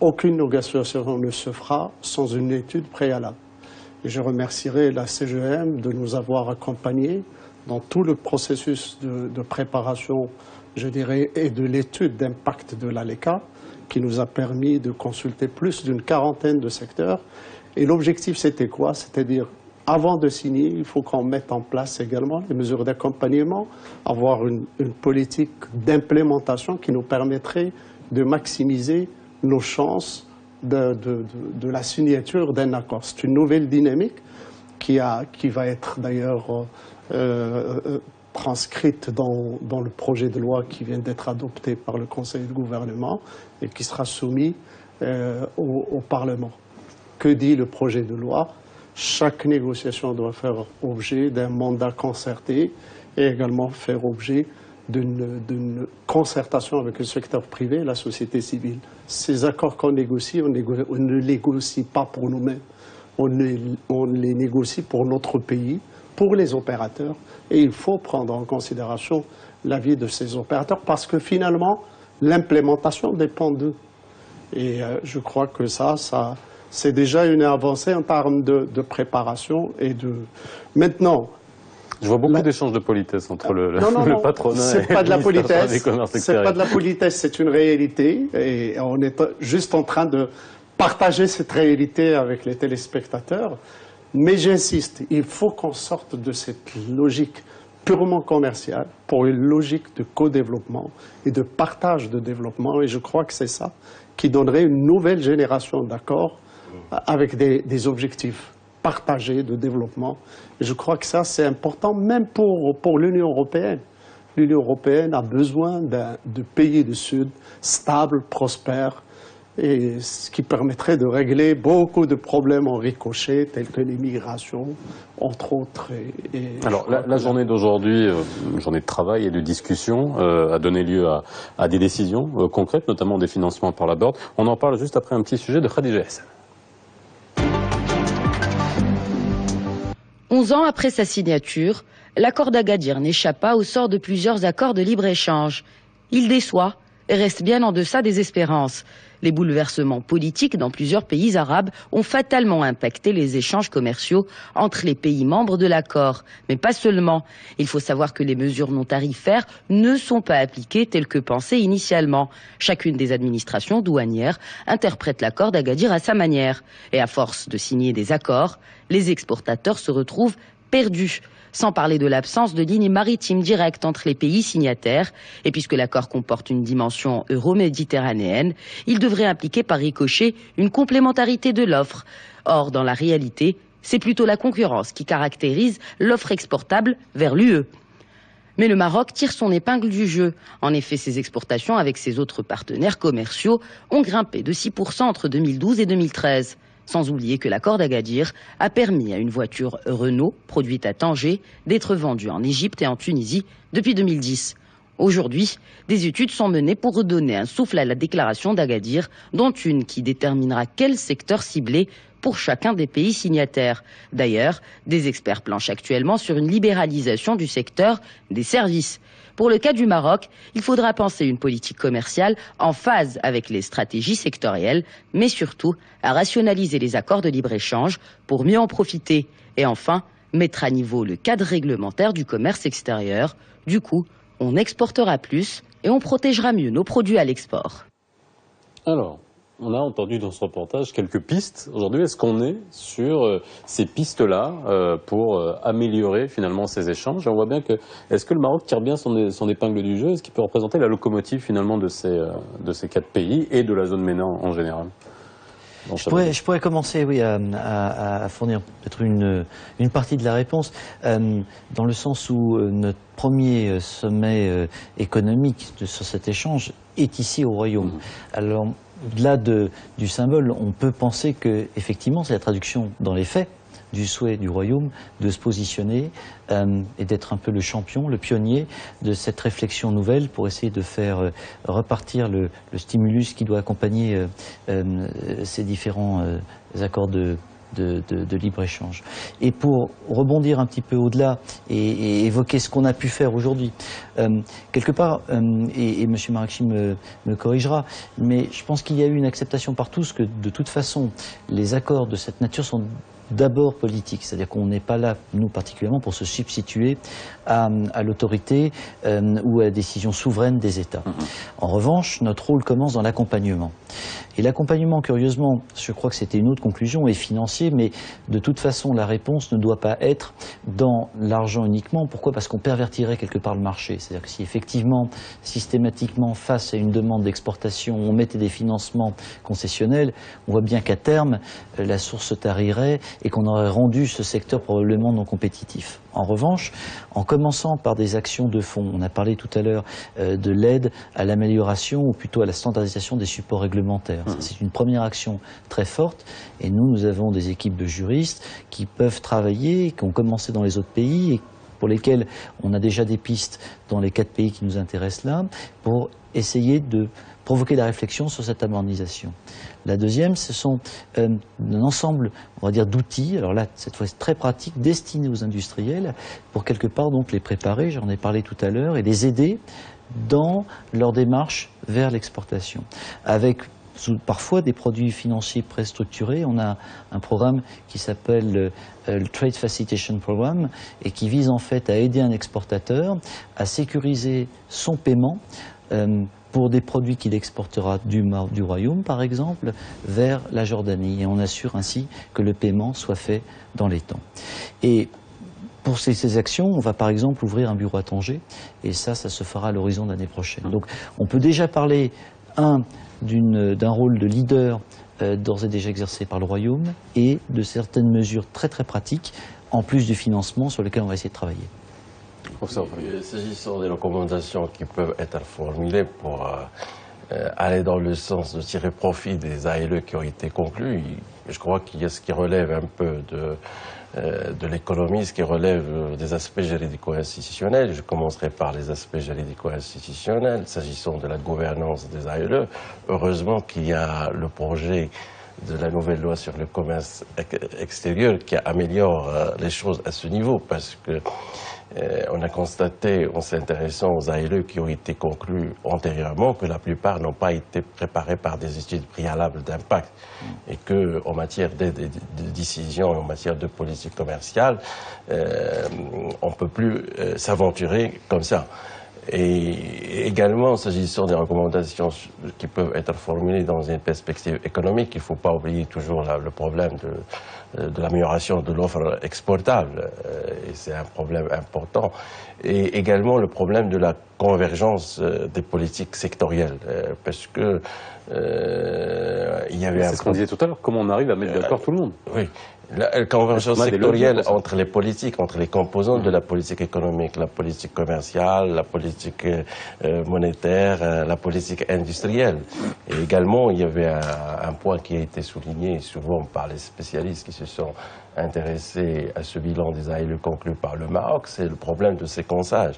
aucune négociation ne se fera sans une étude préalable. Et je remercierai la CGM de nous avoir accompagnés dans tout le processus de préparation, je dirais, et de l'étude d'impact de l'ALECA, qui nous a permis de consulter plus d'une quarantaine de secteurs. Et l'objectif, c'était quoi? C'est-à-dire, avant de signer, il faut qu'on mette en place également les mesures d'accompagnement, avoir une politique d'implémentation qui nous permettrait de maximiser nos chances de la signature d'un accord. C'est une nouvelle dynamique qui va être d'ailleurs transcrite dans le projet de loi qui vient d'être adopté par le Conseil de gouvernement et qui sera soumis au Parlement. Que dit le projet de loi? Chaque négociation doit faire objet d'un mandat concerté et également faire objet d'une concertation avec le secteur privé et la société civile. Ces accords qu'on négocie, on ne les négocie pas pour nous-mêmes. On les négocie pour notre pays, pour les opérateurs. Et il faut prendre en considération l'avis de ces opérateurs parce que finalement, l'implémentation dépend d'eux. Et je crois que ça c'est déjà une avancée en termes de préparation et de... Maintenant... Je vois beaucoup d'échanges de politesse entre le patronat et pas de la le ministère du politesse. Commerce C'est pas de la politesse, c'est une réalité. Et on est juste en train de partager cette réalité avec les téléspectateurs. Mais j'insiste, il faut qu'on sorte de cette logique purement commerciale pour une logique de co-développement et de partage de développement. Et je crois que c'est ça qui donnerait une nouvelle génération d'accords avec des objectifs partagés de développement. Et je crois que ça, c'est important, même pour l'Union européenne. L'Union européenne a besoin de pays du Sud stables, prospères, et ce qui permettrait de régler beaucoup de problèmes en ricochet, tels que l'immigration, entre autres. Alors, la journée d'aujourd'hui, journée de travail et de discussion, a donné lieu à des décisions concrètes, notamment des financements par la board. On en parle juste après un petit sujet de Khadija Hassan. 11 ans après sa signature, l'accord d'Agadir n'échappe pas au sort de plusieurs accords de libre-échange. Il déçoit et reste bien en deçà des espérances. Les bouleversements politiques dans plusieurs pays arabes ont fatalement impacté les échanges commerciaux entre les pays membres de l'accord. Mais pas seulement. Il faut savoir que les mesures non tarifaires ne sont pas appliquées telles que pensées initialement. Chacune des administrations douanières interprète l'accord d'Agadir à sa manière. Et à force de signer des accords, les exportateurs se retrouvent perdu. Sans parler de l'absence de lignes maritimes directes entre les pays signataires. Et puisque l'accord comporte une dimension euro-méditerranéenne, il devrait impliquer par ricochet une complémentarité de l'offre. Or, dans la réalité, c'est plutôt la concurrence qui caractérise l'offre exportable vers l'UE. Mais le Maroc tire son épingle du jeu. En effet, ses exportations avec ses autres partenaires commerciaux ont grimpé de 6% entre 2012 et 2013. Sans oublier que l'accord d'Agadir a permis à une voiture Renault, produite à Tanger, d'être vendue en Égypte et en Tunisie depuis 2010. Aujourd'hui, des études sont menées pour redonner un souffle à la déclaration d'Agadir, dont une qui déterminera quel secteur cibler pour chacun des pays signataires. D'ailleurs, des experts planchent actuellement sur une libéralisation du secteur des services. Pour le cas du Maroc, il faudra penser une politique commerciale en phase avec les stratégies sectorielles, mais surtout à rationaliser les accords de libre-échange pour mieux en profiter. Et enfin, mettre à niveau le cadre réglementaire du commerce extérieur. Du coup, on exportera plus et on protégera mieux nos produits à l'export. Alors, on a entendu dans ce reportage quelques pistes. Aujourd'hui, est-ce qu'on est sur ces pistes-là pour améliorer finalement ces échanges? On voit bien que, est-ce que le Maroc tire bien son épingle du jeu? Est-ce qu'il peut représenter la locomotive finalement de ces 4 pays et de la zone MENA en général? Je pourrais commencer, oui, à fournir peut-être une partie de la réponse, dans le sens où notre premier sommet économique sur cet échange est ici au Royaume. Alors, au-delà du symbole, on peut penser que effectivement, c'est la traduction dans les faits du souhait du Royaume de se positionner et d'être un peu le champion, le pionnier de cette réflexion nouvelle pour essayer de faire repartir le stimulus qui doit accompagner ces différents accords de libre-échange. Et pour rebondir un petit peu au-delà et évoquer ce qu'on a pu faire aujourd'hui, quelque part, et M. Marrakchi me corrigera, mais je pense qu'il y a eu une acceptation par tous que de toute façon, les accords de cette nature sont d'abord politique, c'est-à-dire qu'on n'est pas là, nous particulièrement, pour se substituer à l'autorité ou à la décision souveraine des États. En revanche, notre rôle commence dans l'accompagnement. Et l'accompagnement, curieusement, je crois que c'était une autre conclusion, est financier, mais de toute façon, la réponse ne doit pas être dans l'argent uniquement. Pourquoi? Parce qu'on pervertirait quelque part le marché. C'est-à-dire que si effectivement, systématiquement, face à une demande d'exportation, on mettait des financements concessionnels, on voit bien qu'à terme, la source se tarirait et qu'on aurait rendu ce secteur probablement non compétitif. En revanche, en commençant par des actions de fond, on a parlé tout à l'heure de l'aide à l'amélioration ou plutôt à la standardisation des supports réglementaires. C'est une première action très forte et nous avons des équipes de juristes qui peuvent travailler, qui ont commencé dans les autres pays et pour lesquels on a déjà des pistes dans les 4 pays qui nous intéressent là pour essayer de provoquer la réflexion sur cette harmonisation. La deuxième, ce sont un ensemble, on va dire, d'outils, alors là, cette fois, c'est très pratique, destinés aux industriels, pour quelque part donc les préparer, j'en ai parlé tout à l'heure, et les aider dans leur démarche vers l'exportation. Avec parfois des produits financiers préstructurés, on a un programme qui s'appelle le Trade Facilitation Program et qui vise en fait à aider un exportateur à sécuriser son paiement pour des produits qu'il exportera du Royaume, par exemple, vers la Jordanie. Et on assure ainsi que le paiement soit fait dans les temps. Et pour ces actions, on va par exemple ouvrir un bureau à Tanger, et ça se fera à l'horizon de l'année prochaine. Donc on peut déjà parler, d'un rôle de leader d'ores et déjà exercé par le Royaume, et de certaines mesures très très pratiques, en plus du financement sur lesquelles on va essayer de travailler. S'agissant des recommandations qui peuvent être formulées pour aller dans le sens de tirer profit des ALE qui ont été conclus, je crois qu'il y a ce qui relève un peu de l'économie, ce qui relève des aspects juridico-institutionnels. Je commencerai par les aspects juridico-institutionnels. S'agissant de la gouvernance des ALE, heureusement qu'il y a le projet de la nouvelle loi sur le commerce extérieur qui améliore les choses à ce niveau, parce que on a constaté, en s'intéressant aux ALE qui ont été conclus antérieurement, que la plupart n'ont pas été préparés par des études préalables d'impact et qu'en matière de décision, en matière de politique commerciale, on ne peut plus s'aventurer comme ça. Et également, s'agissant des recommandations qui peuvent être formulées dans une perspective économique, il ne faut pas oublier toujours le problème de l'amélioration de l'offre exportable. Et c'est un problème important. Et également le problème de la convergence des politiques sectorielles. Parce que il y avait c'est ce qu'on disait tout à l'heure, comment on arrive à mettre d'accord tout le monde. Oui. La convergence sectorielle entre les politiques, entre les composantes de la politique économique, la politique commerciale, la politique monétaire, la politique industrielle. Et également, il y avait un point qui a été souligné souvent par les spécialistes qui se sont intéressés à ce bilan des ALE conclu par le Maroc, c'est le problème de séquençage.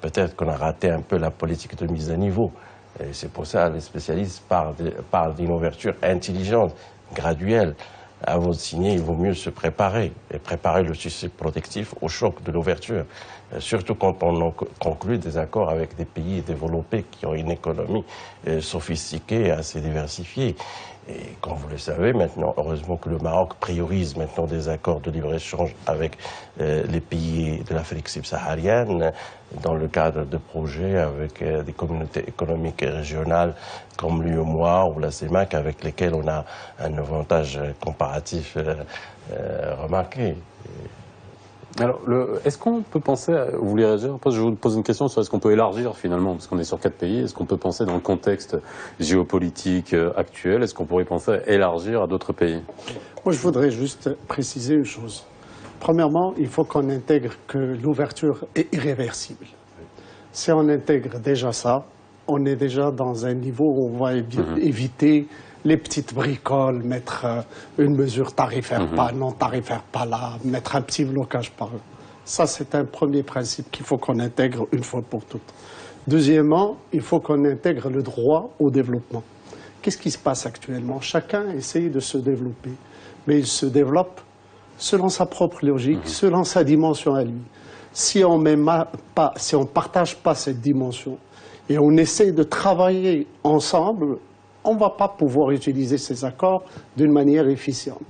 Peut-être qu'on a raté un peu la politique de mise à niveau. Et c'est pour ça que les spécialistes parlent d'une ouverture intelligente, graduelle. Avant de signer, il vaut mieux se préparer et préparer le système protectif au choc de l'ouverture. Surtout quand on conclut des accords avec des pays développés qui ont une économie sophistiquée et assez diversifiée. Et comme vous le savez maintenant, heureusement que le Maroc priorise maintenant des accords de libre-échange avec les pays de l'Afrique subsaharienne dans le cadre de projets avec des communautés économiques régionales comme l'UEMOA ou la CEMAC avec lesquelles on a un avantage comparatif remarqué. Alors, est-ce qu'on peut penser, vous voulez réagir? Après, je vous pose une question sur est-ce qu'on peut élargir finalement, parce qu'on est sur 4 pays, est-ce qu'on peut penser dans le contexte géopolitique actuel, est-ce qu'on pourrait penser à élargir à d'autres pays? Moi, je voudrais juste préciser une chose. Premièrement, il faut qu'on intègre que l'ouverture est irréversible. Si on intègre déjà ça, on est déjà dans un niveau où on va éviter les petites bricoles, mettre une mesure tarifaire pas, non tarifaire pas là, mettre un petit blocage par eux. Ça, c'est un premier principe qu'il faut qu'on intègre une fois pour toutes. Deuxièmement, il faut qu'on intègre le droit au développement. Qu'est-ce qui se passe actuellement? Chacun essaye de se développer, mais il se développe selon sa propre logique, selon sa dimension à lui. Si on ne partage pas cette dimension et on essaye de travailler ensemble, on ne va pas pouvoir utiliser ces accords d'une manière efficiente.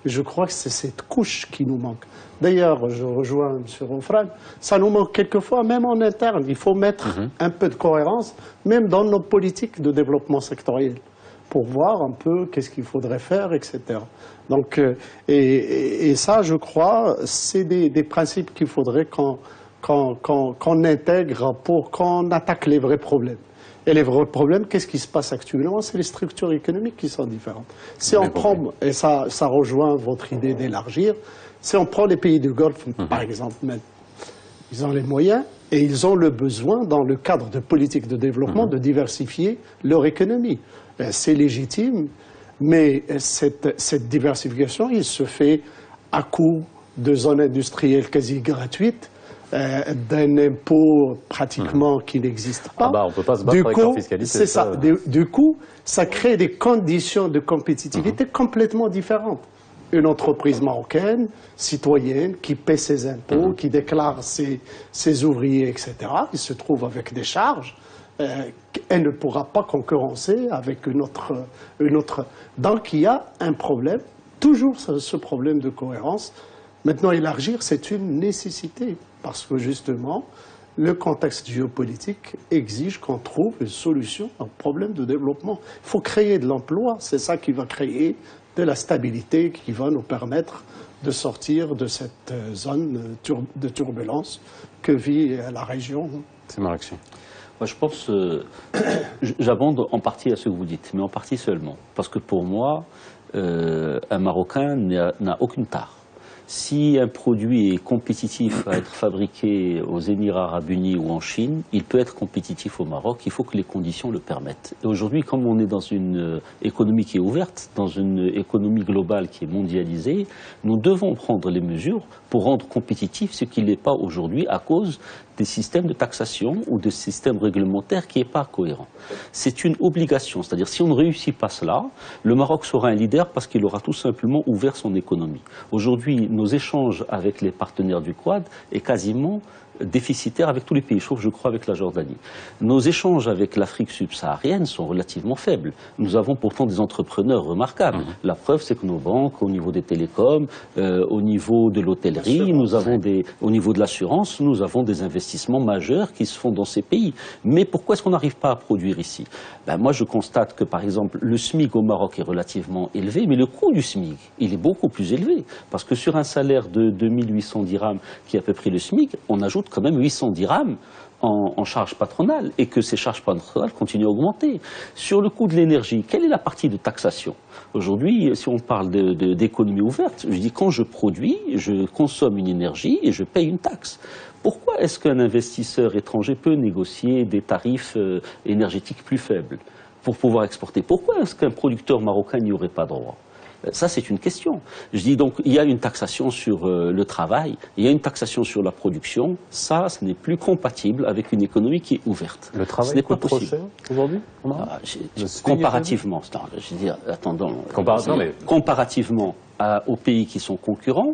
Et je crois que c'est cette couche qui nous manque. D'ailleurs, je rejoins M. Ronfran, ça nous manque quelquefois, même en interne. Il faut mettre un peu de cohérence, même dans nos politiques de développement sectoriel, pour voir un peu qu'est-ce qu'il faudrait faire, etc. Donc, et ça, je crois, c'est des principes qu'il faudrait qu'on intègre pour qu'on attaque les vrais problèmes. Et les vrais problèmes, qu'est-ce qui se passe actuellement? C'est les structures économiques qui sont différentes. Si on prend, et ça rejoint votre idée d'élargir, si on prend les pays du Golfe, par exemple, même, ils ont les moyens et ils ont le besoin, dans le cadre de politique de développement, de diversifier leur économie. C'est légitime, mais cette diversification, il se fait à coup de zones industrielles quasi gratuites, d'un impôt pratiquement qui n'existe pas. Ah bah, on peut pas se battre avec leur fiscalité. C'est ça. Du coup, ça crée des conditions de compétitivité complètement différentes. Une entreprise marocaine, citoyenne, qui paie ses impôts, qui déclare ses ouvriers, etc., il se trouve avec des charges, elle ne pourra pas concurrencer avec une autre. Donc il y a un problème, toujours ce problème de cohérence. Maintenant, élargir, c'est une nécessité. Parce que justement, le contexte géopolitique exige qu'on trouve une solution au problème de développement. Il faut créer de l'emploi, c'est ça qui va créer de la stabilité, qui va nous permettre de sortir de cette zone de turbulence que vit la région. C'est Marrakech. Moi, je pense, j'abonde en partie à ce que vous dites, mais en partie seulement. Parce que pour moi, un Marocain n'a aucune tare. Si un produit est compétitif à être fabriqué aux Émirats Arabes Unis ou en Chine, il peut être compétitif au Maroc, il faut que les conditions le permettent. Et aujourd'hui, comme on est dans une économie qui est ouverte, dans une économie globale qui est mondialisée, nous devons prendre les mesures pour rendre compétitif ce qui n'est pas aujourd'hui à cause des systèmes de taxation ou de systèmes réglementaires qui n'est pas cohérent. C'est une obligation, c'est-à-dire si on ne réussit pas cela, le Maroc sera un leader parce qu'il aura tout simplement ouvert son économie. Aujourd'hui, nos échanges avec les partenaires du Quad est quasiment déficitaire avec tous les pays, sauf je crois avec la Jordanie. Nos échanges avec l'Afrique subsaharienne sont relativement faibles. Nous avons pourtant des entrepreneurs remarquables. La preuve, c'est que nos banques, au niveau des télécoms, au niveau de l'hôtellerie, au niveau de l'assurance, nous avons des investissements majeurs qui se font dans ces pays. Mais pourquoi est-ce qu'on n'arrive pas à produire ici? Moi, je constate que, par exemple, le SMIC au Maroc est relativement élevé, mais le coût du SMIC, il est beaucoup plus élevé. Parce que sur un salaire de 2800 dirhams, qui est à peu près le SMIC, on ajoute quand même 800 dirhams en charges patronales, et que ces charges patronales continuent à augmenter. Sur le coût de l'énergie, quelle est la partie de taxation? Aujourd'hui, si on parle d'économie ouverte, je dis quand je produis, je consomme une énergie et je paye une taxe. Pourquoi est-ce qu'un investisseur étranger peut négocier des tarifs énergétiques plus faibles pour pouvoir exporter? Pourquoi est-ce qu'un producteur marocain n'y aurait pas droit? Ça, c'est une question. Je dis donc, il y a une taxation sur le travail, il y a une taxation sur la production. Ça, ce n'est plus compatible avec une économie qui est ouverte. Le travail n'est pas trop cher aujourd'hui? Comparativement, je veux dire, comparativement aux pays qui sont concurrents,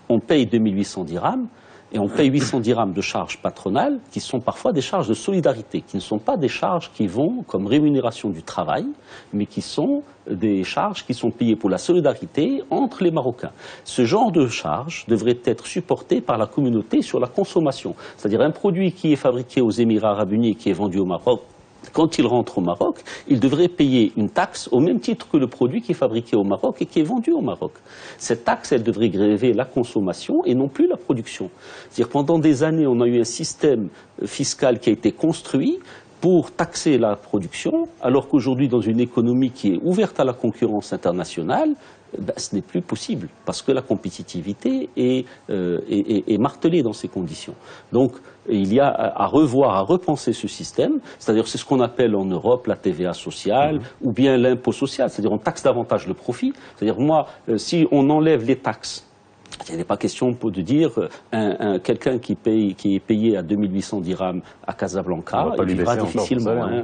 on paye 2800 dirhams. Et on paye 800 dirhams de charges patronales qui sont parfois des charges de solidarité, qui ne sont pas des charges qui vont comme rémunération du travail, mais qui sont des charges qui sont payées pour la solidarité entre les Marocains. Ce genre de charges devrait être supporté par la communauté sur la consommation. C'est-à-dire un produit qui est fabriqué aux Émirats arabes unis et qui est vendu au Maroc, quand il rentre au Maroc, il devrait payer une taxe au même titre que le produit qui est fabriqué au Maroc et qui est vendu au Maroc. Cette taxe, elle devrait gréver la consommation et non plus la production. C'est-à-dire pendant des années, on a eu un système fiscal qui a été construit pour taxer la production, alors qu'aujourd'hui, dans une économie qui est ouverte à la concurrence internationale, ce n'est plus possible, parce que la compétitivité est martelée dans ces conditions. Donc, il y a à revoir, à repenser ce système, c'est-à-dire c'est ce qu'on appelle en Europe la TVA sociale, ou bien l'impôt social, c'est-à-dire on taxe davantage le profit. C'est-à-dire moi, si on enlève les taxes, il n'est pas question de dire quelqu'un qui est payé à 2800 dirhams à Casablanca, il vivra difficilement.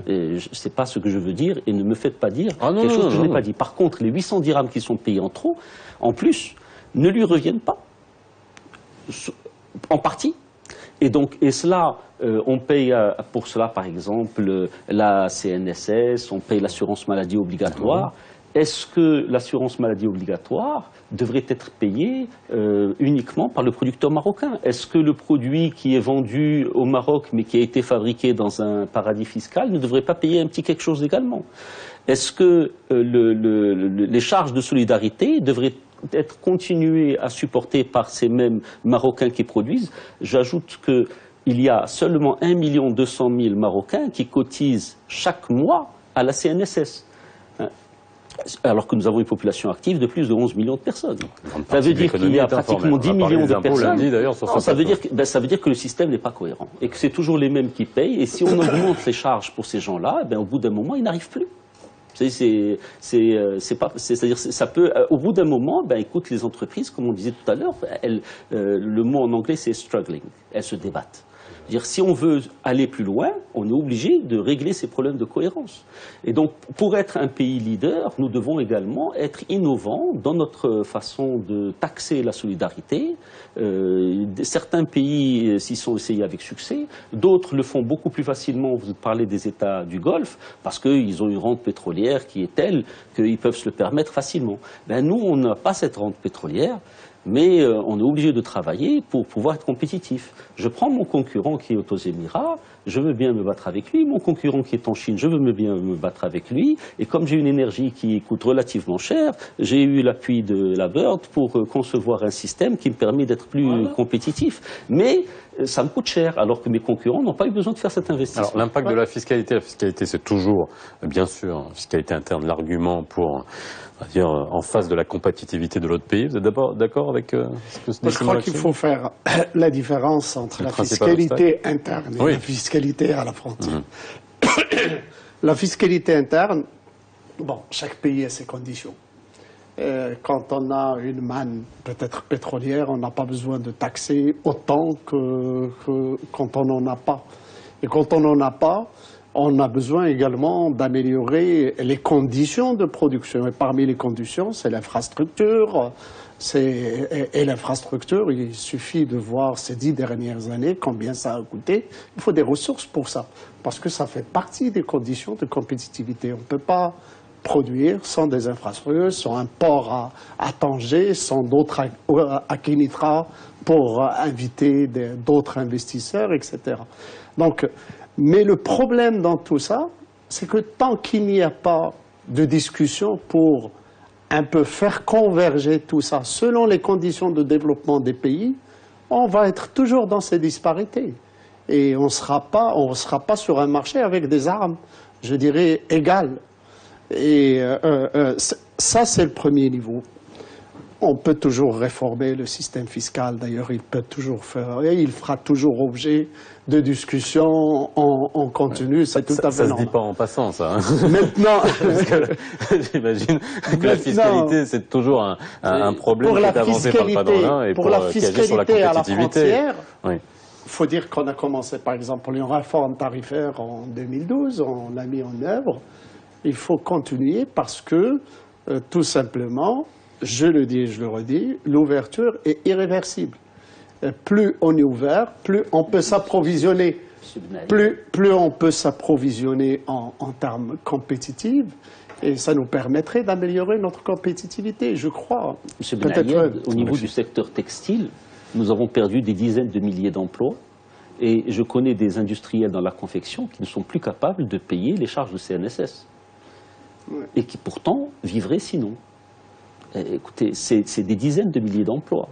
C'est pas ce que je veux dire, et ne me faites pas dire quelque chose que je n'ai pas dit. Par contre, les 800 dirhams qui sont payés en trop, en plus, ne lui reviennent pas, en partie. Et cela, on paye pour cela, par exemple, la CNSS, on paye l'assurance maladie obligatoire. Est-ce que l'assurance maladie obligatoire devrait être payée uniquement par le producteur marocain? Est-ce que le produit qui est vendu au Maroc mais qui a été fabriqué dans un paradis fiscal ne devrait pas payer un petit quelque chose également? Est-ce que les charges de solidarité devraient être continuées à supporter par ces mêmes Marocains qui produisent? J'ajoute qu'il y a seulement 1 200 000 Marocains qui cotisent chaque mois à la CNSS. Alors que nous avons une population active de plus de 11 millions de personnes. Ça veut dire qu'il y a pratiquement 10 millions de personnes. Ça veut dire que le système n'est pas cohérent et que c'est toujours les mêmes qui payent. Et si on augmente les charges pour ces gens-là, au bout d'un moment, ils n'arrivent plus. C'est-à-dire, ça peut, au bout d'un moment, écoute, les entreprises, comme on disait tout à l'heure, le mot en anglais c'est struggling, elles se débattent. C'est-à-dire, si on veut aller plus loin, on est obligé de régler ces problèmes de cohérence. Et donc, pour être un pays leader, nous devons également être innovants dans notre façon de taxer la solidarité. Certains pays s'y sont essayés avec succès, d'autres le font beaucoup plus facilement. Vous parlez des États du Golfe, parce qu'ils ont une rente pétrolière qui est telle qu'ils peuvent se le permettre facilement. Nous, on n'a pas cette rente pétrolière. Mais on est obligé de travailler pour pouvoir être compétitif. Je prends mon concurrent qui est aux Émirats, je veux bien me battre avec lui. Mon concurrent qui est en Chine, je veux bien me battre avec lui. Et comme j'ai une énergie qui coûte relativement cher, j'ai eu l'appui de la Bird pour concevoir un système qui me permet d'être plus compétitif. Mais ça me coûte cher, alors que mes concurrents n'ont pas eu besoin de faire cet investissement. Alors l'impact de la fiscalité c'est toujours, bien sûr, fiscalité interne, l'argument pour... dire en face de la compétitivité de l'autre pays. Vous êtes d'accord avec ce que se dit? Je crois qu'il faut faire la différence entre la fiscalité interne et la fiscalité à la frontière. La fiscalité interne, chaque pays a ses conditions. Quand on a une manne peut-être pétrolière, on n'a pas besoin de taxer autant que quand on n'en a pas. Et quand on n'en a pas, on a besoin également d'améliorer les conditions de production. Et parmi les conditions, c'est l'infrastructure. Et l'infrastructure, il suffit de voir ces 10 dernières années combien ça a coûté. Il faut des ressources pour ça, parce que ça fait partie des conditions de compétitivité. On ne peut pas produire sans des infrastructures, sans un port à Tanger, sans d'autres à Kénitra pour inviter d'autres investisseurs, etc. Donc, mais le problème dans tout ça, c'est que tant qu'il n'y a pas de discussion pour un peu faire converger tout ça selon les conditions de développement des pays, on va être toujours dans ces disparités. Et on ne sera pas sur un marché avec des armes, je dirais, égales. Et ça, c'est le premier niveau. On peut toujours réformer le système fiscal, d'ailleurs, il fera toujours objet de discussions en continu, c'est tout à fait normal. Ça se dit pas en passant, ça. Hein. Maintenant, j'imagine que la fiscalité, c'est toujours un problème qui est avancé par le Padrona et pour la fiscalité sur la compétitivité. Il faut dire qu'on a commencé, par exemple, une réforme tarifaire en 2012, on l'a mis en œuvre. Il faut continuer parce que, tout simplement, je le dis et je le redis, l'ouverture est irréversible. Plus on est ouvert, plus on peut s'approvisionner. Plus on peut s'approvisionner en termes compétitifs, et ça nous permettrait d'améliorer notre compétitivité, je crois. Monsieur Benayed, au niveau du secteur textile, nous avons perdu des dizaines de milliers d'emplois, et je connais des industriels dans la confection qui ne sont plus capables de payer les charges de CNSS, et qui pourtant vivraient sinon. Écoutez, c'est des dizaines de milliers d'emplois.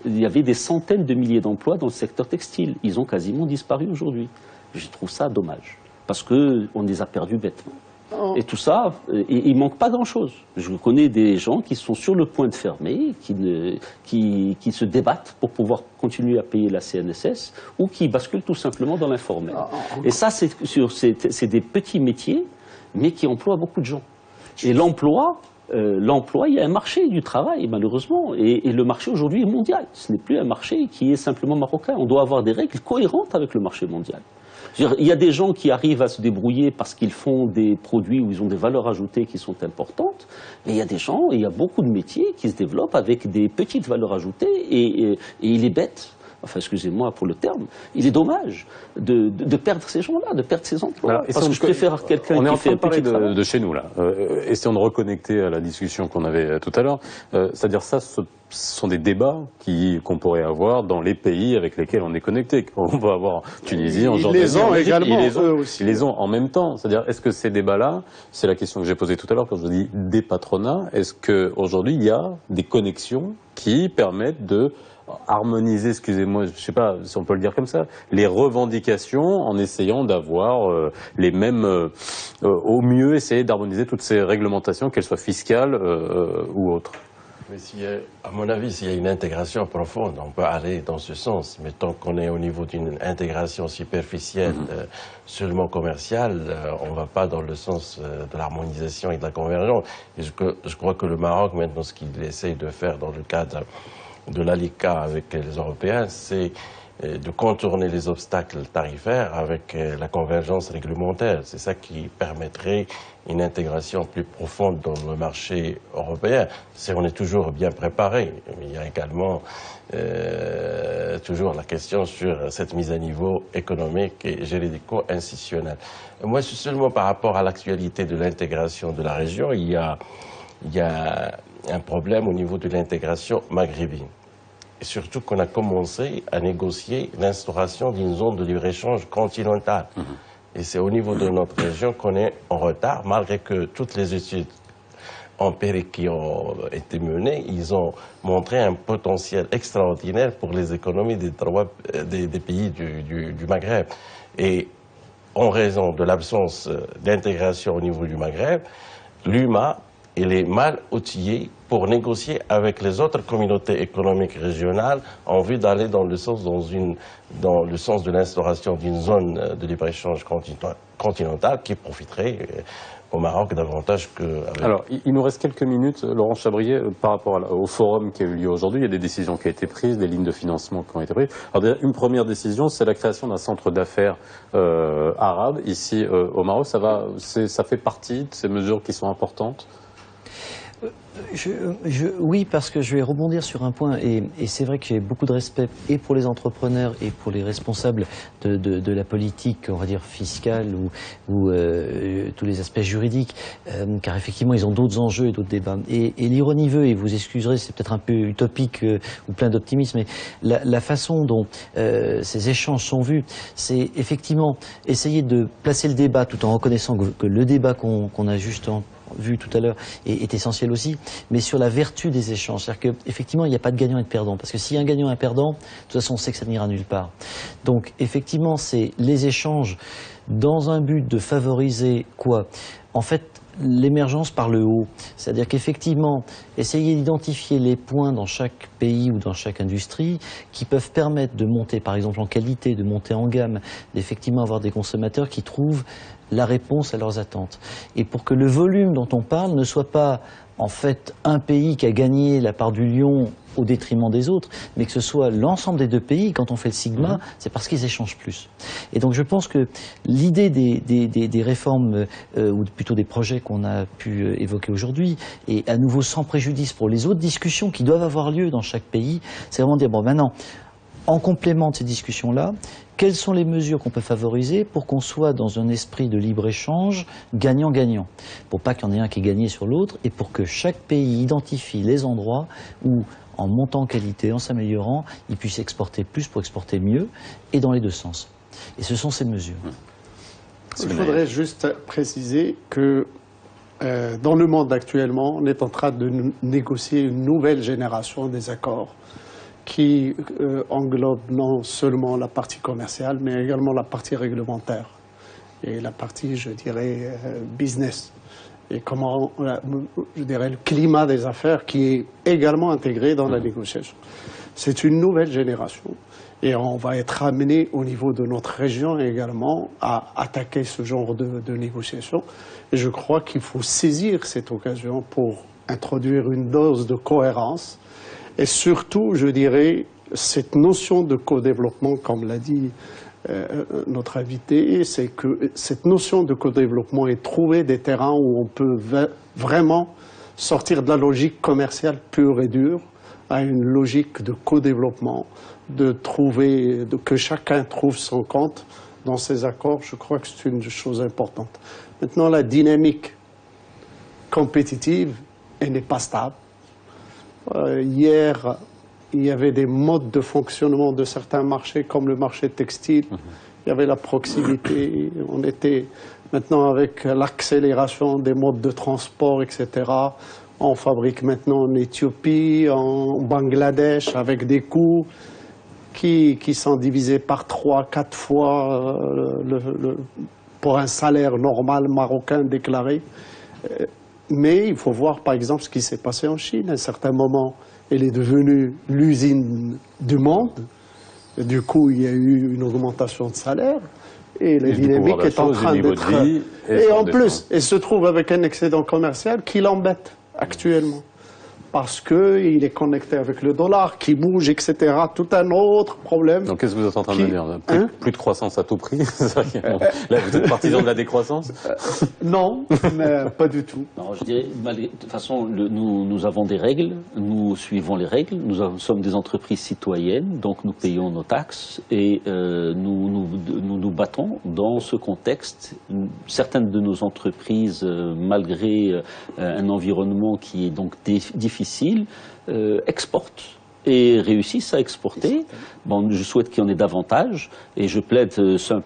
Il y avait des centaines de milliers d'emplois dans le secteur textile. Ils ont quasiment disparu aujourd'hui. Je trouve ça dommage, parce qu'on les a perdus bêtement. Et tout ça, il ne manque pas grand-chose. Je connais des gens qui sont sur le point de fermer, qui se débattent pour pouvoir continuer à payer la CNSS, ou qui basculent tout simplement dans l'informel. Et ça, c'est des petits métiers, mais qui emploient beaucoup de gens. Et l'emploi, il y a un marché du travail, malheureusement, et le marché aujourd'hui est mondial. Ce n'est plus un marché qui est simplement marocain. On doit avoir des règles cohérentes avec le marché mondial. Il y a des gens qui arrivent à se débrouiller parce qu'ils font des produits où ils ont des valeurs ajoutées qui sont importantes, mais il y a des gens, il y a beaucoup de métiers qui se développent avec des petites valeurs ajoutées, et il est bête. Enfin, excusez-moi pour le terme, il est dommage de perdre ces gens-là, de perdre ces emplois. Alors, parce que je préfère quelqu'un qui fait un petit travail. On est en train de parler de chez nous, là. Essayons de reconnecter à la discussion qu'on avait tout à l'heure. C'est-à-dire ça, ce sont des débats qu'on pourrait avoir dans les pays avec lesquels on est connecté. On va avoir Tunisie, en Jordanie. Ils les ont également, eux aussi. Ils les ont en même temps. C'est-à-dire, est-ce que ces débats-là, c'est la question que j'ai posée tout à l'heure quand je dis des patronats, est-ce qu'aujourd'hui, il y a des connexions qui permettent de harmoniser, excusez-moi, je ne sais pas si on peut le dire comme ça, les revendications en essayant d'avoir les mêmes, au mieux essayer d'harmoniser toutes ces réglementations, qu'elles soient fiscales ou autres. Mais à mon avis, s'il y a une intégration profonde, on peut aller dans ce sens. Mais tant qu'on est au niveau d'une intégration superficielle, seulement commerciale, on ne va pas dans le sens de l'harmonisation et de la convergence. Et je crois que le Maroc, maintenant, ce qu'il essaye de faire dans le cadre de l'ALICA avec les Européens, c'est de contourner les obstacles tarifaires avec la convergence réglementaire. C'est ça qui permettrait une intégration plus profonde dans le marché européen. On est toujours bien préparé. Il y a également toujours la question sur cette mise à niveau économique et juridico-institutionnelle. Moi, c'est seulement par rapport à l'actualité de l'intégration de la région, il y a un problème au niveau de l'intégration maghrébine. Et surtout qu'on a commencé à négocier l'instauration d'une zone de libre-échange continentale. Et c'est au niveau de notre région qu'on est en retard, malgré que toutes les études empiriques qui ont été menées, ils ont montré un potentiel extraordinaire pour les économies des pays du Maghreb. Et en raison de l'absence d'intégration au niveau du Maghreb, l'UMA, elle est mal outillée pour négocier avec les autres communautés économiques régionales en vue d'aller dans le sens de l'instauration d'une zone de libre-échange continentale qui profiterait au Maroc davantage que... Alors, il nous reste quelques minutes, Laurent Chabrier, par rapport au forum qui a eu lieu aujourd'hui. Il y a des décisions qui ont été prises, des lignes de financement qui ont été prises. Alors, une première décision, c'est la création d'un centre d'affaires arabe ici au Maroc. Ça fait partie de ces mesures qui sont importantes? Oui, parce que je vais rebondir sur un point, et c'est vrai que j'ai beaucoup de respect et pour les entrepreneurs et pour les responsables de la politique, on va dire fiscale ou tous les aspects juridiques, car effectivement ils ont d'autres enjeux et d'autres débats. Et l'ironie veut, et vous excuserez, c'est peut-être un peu utopique ou plein d'optimisme, mais la façon dont ces échanges sont vus, c'est effectivement essayer de placer le débat tout en reconnaissant que le débat qu'on a justement vu tout à l'heure est essentiel aussi, mais sur la vertu des échanges. C'est-à-dire qu'effectivement, il n'y a pas de gagnant et de perdant, parce que s'il y a un gagnant et un perdant, de toute façon, on sait que ça n'ira nulle part. Donc, effectivement, c'est les échanges dans un but de favoriser quoi? En fait, l'émergence par le haut. C'est-à-dire qu'effectivement, essayer d'identifier les points dans chaque pays ou dans chaque industrie qui peuvent permettre de monter, par exemple, en qualité, de monter en gamme, d'effectivement avoir des consommateurs qui trouvent la réponse à leurs attentes. Et pour que le volume dont on parle ne soit pas en fait un pays qui a gagné la part du lion au détriment des autres, mais que ce soit l'ensemble des deux pays, quand on fait le sigma, c'est parce qu'ils échangent plus. Et donc je pense que l'idée des réformes, ou plutôt des projets qu'on a pu évoquer aujourd'hui, et à nouveau sans préjudice pour les autres discussions qui doivent avoir lieu dans chaque pays, c'est vraiment dire, bon maintenant, en complément de ces discussions-là, quelles sont les mesures qu'on peut favoriser pour qu'on soit dans un esprit de libre-échange gagnant-gagnant, pour pas qu'il y en ait un qui est gagné sur l'autre, et pour que chaque pays identifie les endroits où, en montant en qualité, en s'améliorant, il puisse exporter plus pour exporter mieux, et dans les deux sens. Et ce sont ces mesures. Il faudrait juste préciser que dans le monde actuellement, on est en train de négocier une nouvelle génération des accords qui englobe non seulement la partie commerciale, mais également la partie réglementaire et la partie, je dirais, business. Et comment, je dirais, le climat des affaires qui est également intégré dans la négociation. C'est une nouvelle génération et on va être amené au niveau de notre région également à attaquer ce genre de négociation. Et je crois qu'il faut saisir cette occasion pour introduire une dose de cohérence. Et surtout, je dirais, cette notion de co-développement, comme l'a dit notre invité, c'est que cette notion de co-développement est trouver des terrains où on peut vraiment sortir de la logique commerciale pure et dure à une logique de co-développement, que chacun trouve son compte dans ces accords. Je crois que c'est une chose importante. Maintenant, la dynamique compétitive, elle n'est pas stable. Hier, il y avait des modes de fonctionnement de certains marchés, comme le marché textile. Il y avait la proximité. On était maintenant avec l'accélération des modes de transport, etc. On fabrique maintenant en Éthiopie, en Bangladesh, avec des coûts qui sont divisés par 3-4 fois pour un salaire normal marocain déclaré. Mais il faut voir par exemple ce qui s'est passé en Chine. À un certain moment, elle est devenue l'usine du monde. Et du coup, il y a eu une augmentation de salaire. Et la dynamique est en train d'être... Et en plus, elle se trouve avec un excédent commercial qui l'embête actuellement. Parce qu'il est connecté avec le dollar, qui bouge, etc. Tout un autre problème. Donc qu'est-ce que vous êtes en train de me dire? Plus de croissance à tout prix? Là, vous êtes partisan de la décroissance? Non, mais pas du tout. Non, je dirais, de toute façon, nous avons des règles, nous suivons les règles, nous sommes des entreprises citoyennes, donc nous payons nos taxes et nous battons dans ce contexte. Certaines de nos entreprises, malgré un environnement qui est donc difficile, exportent. et réussissent à exporter. Bon, je souhaite qu'il y en ait davantage et je plaide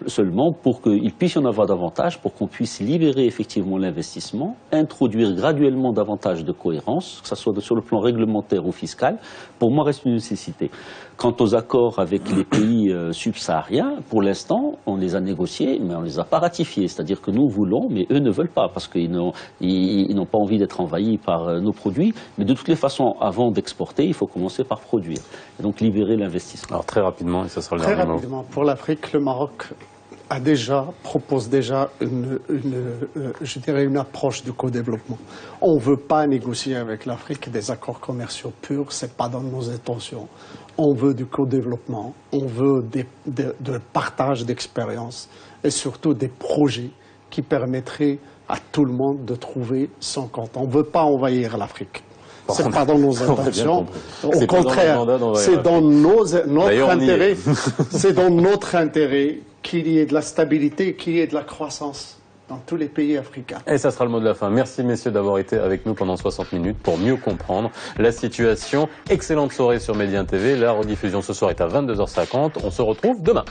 seulement pour qu'il puisse y en avoir davantage, pour qu'on puisse libérer effectivement l'investissement, introduire graduellement davantage de cohérence, que ce soit sur le plan réglementaire ou fiscal. Pour moi, reste une nécessité. Quant aux accords avec les pays subsahariens, pour l'instant, on les a négociés, mais on ne les a pas ratifiés. C'est-à-dire que nous voulons, mais eux ne veulent pas, parce qu'ils n'ont pas envie d'être envahis par nos produits. Mais de toutes les façons, avant d'exporter, il faut commencer par produire. Et donc libérer l'investissement. Alors très rapidement, et ça sera le Très dernier mot. rapidement, pour l'Afrique, le Maroc propose déjà je dirais une approche du co-développement. On ne veut pas négocier avec l'Afrique des accords commerciaux purs, ce n'est pas dans nos intentions. On veut du co-développement, on veut de partage d'expériences et surtout des projets qui permettraient à tout le monde de trouver son compte. On ne veut pas envahir l'Afrique. Ce n'est pas dans nos intentions. Au contraire, c'est dans notre intérêt. C'est dans notre intérêt qu'il y ait de la stabilité, qu'il y ait de la croissance dans tous les pays africains. Et ça sera le mot de la fin. Merci messieurs d'avoir été avec nous pendant 60 minutes pour mieux comprendre la situation. Excellente soirée sur Médien TV. La rediffusion ce soir est à 22h50. On se retrouve demain.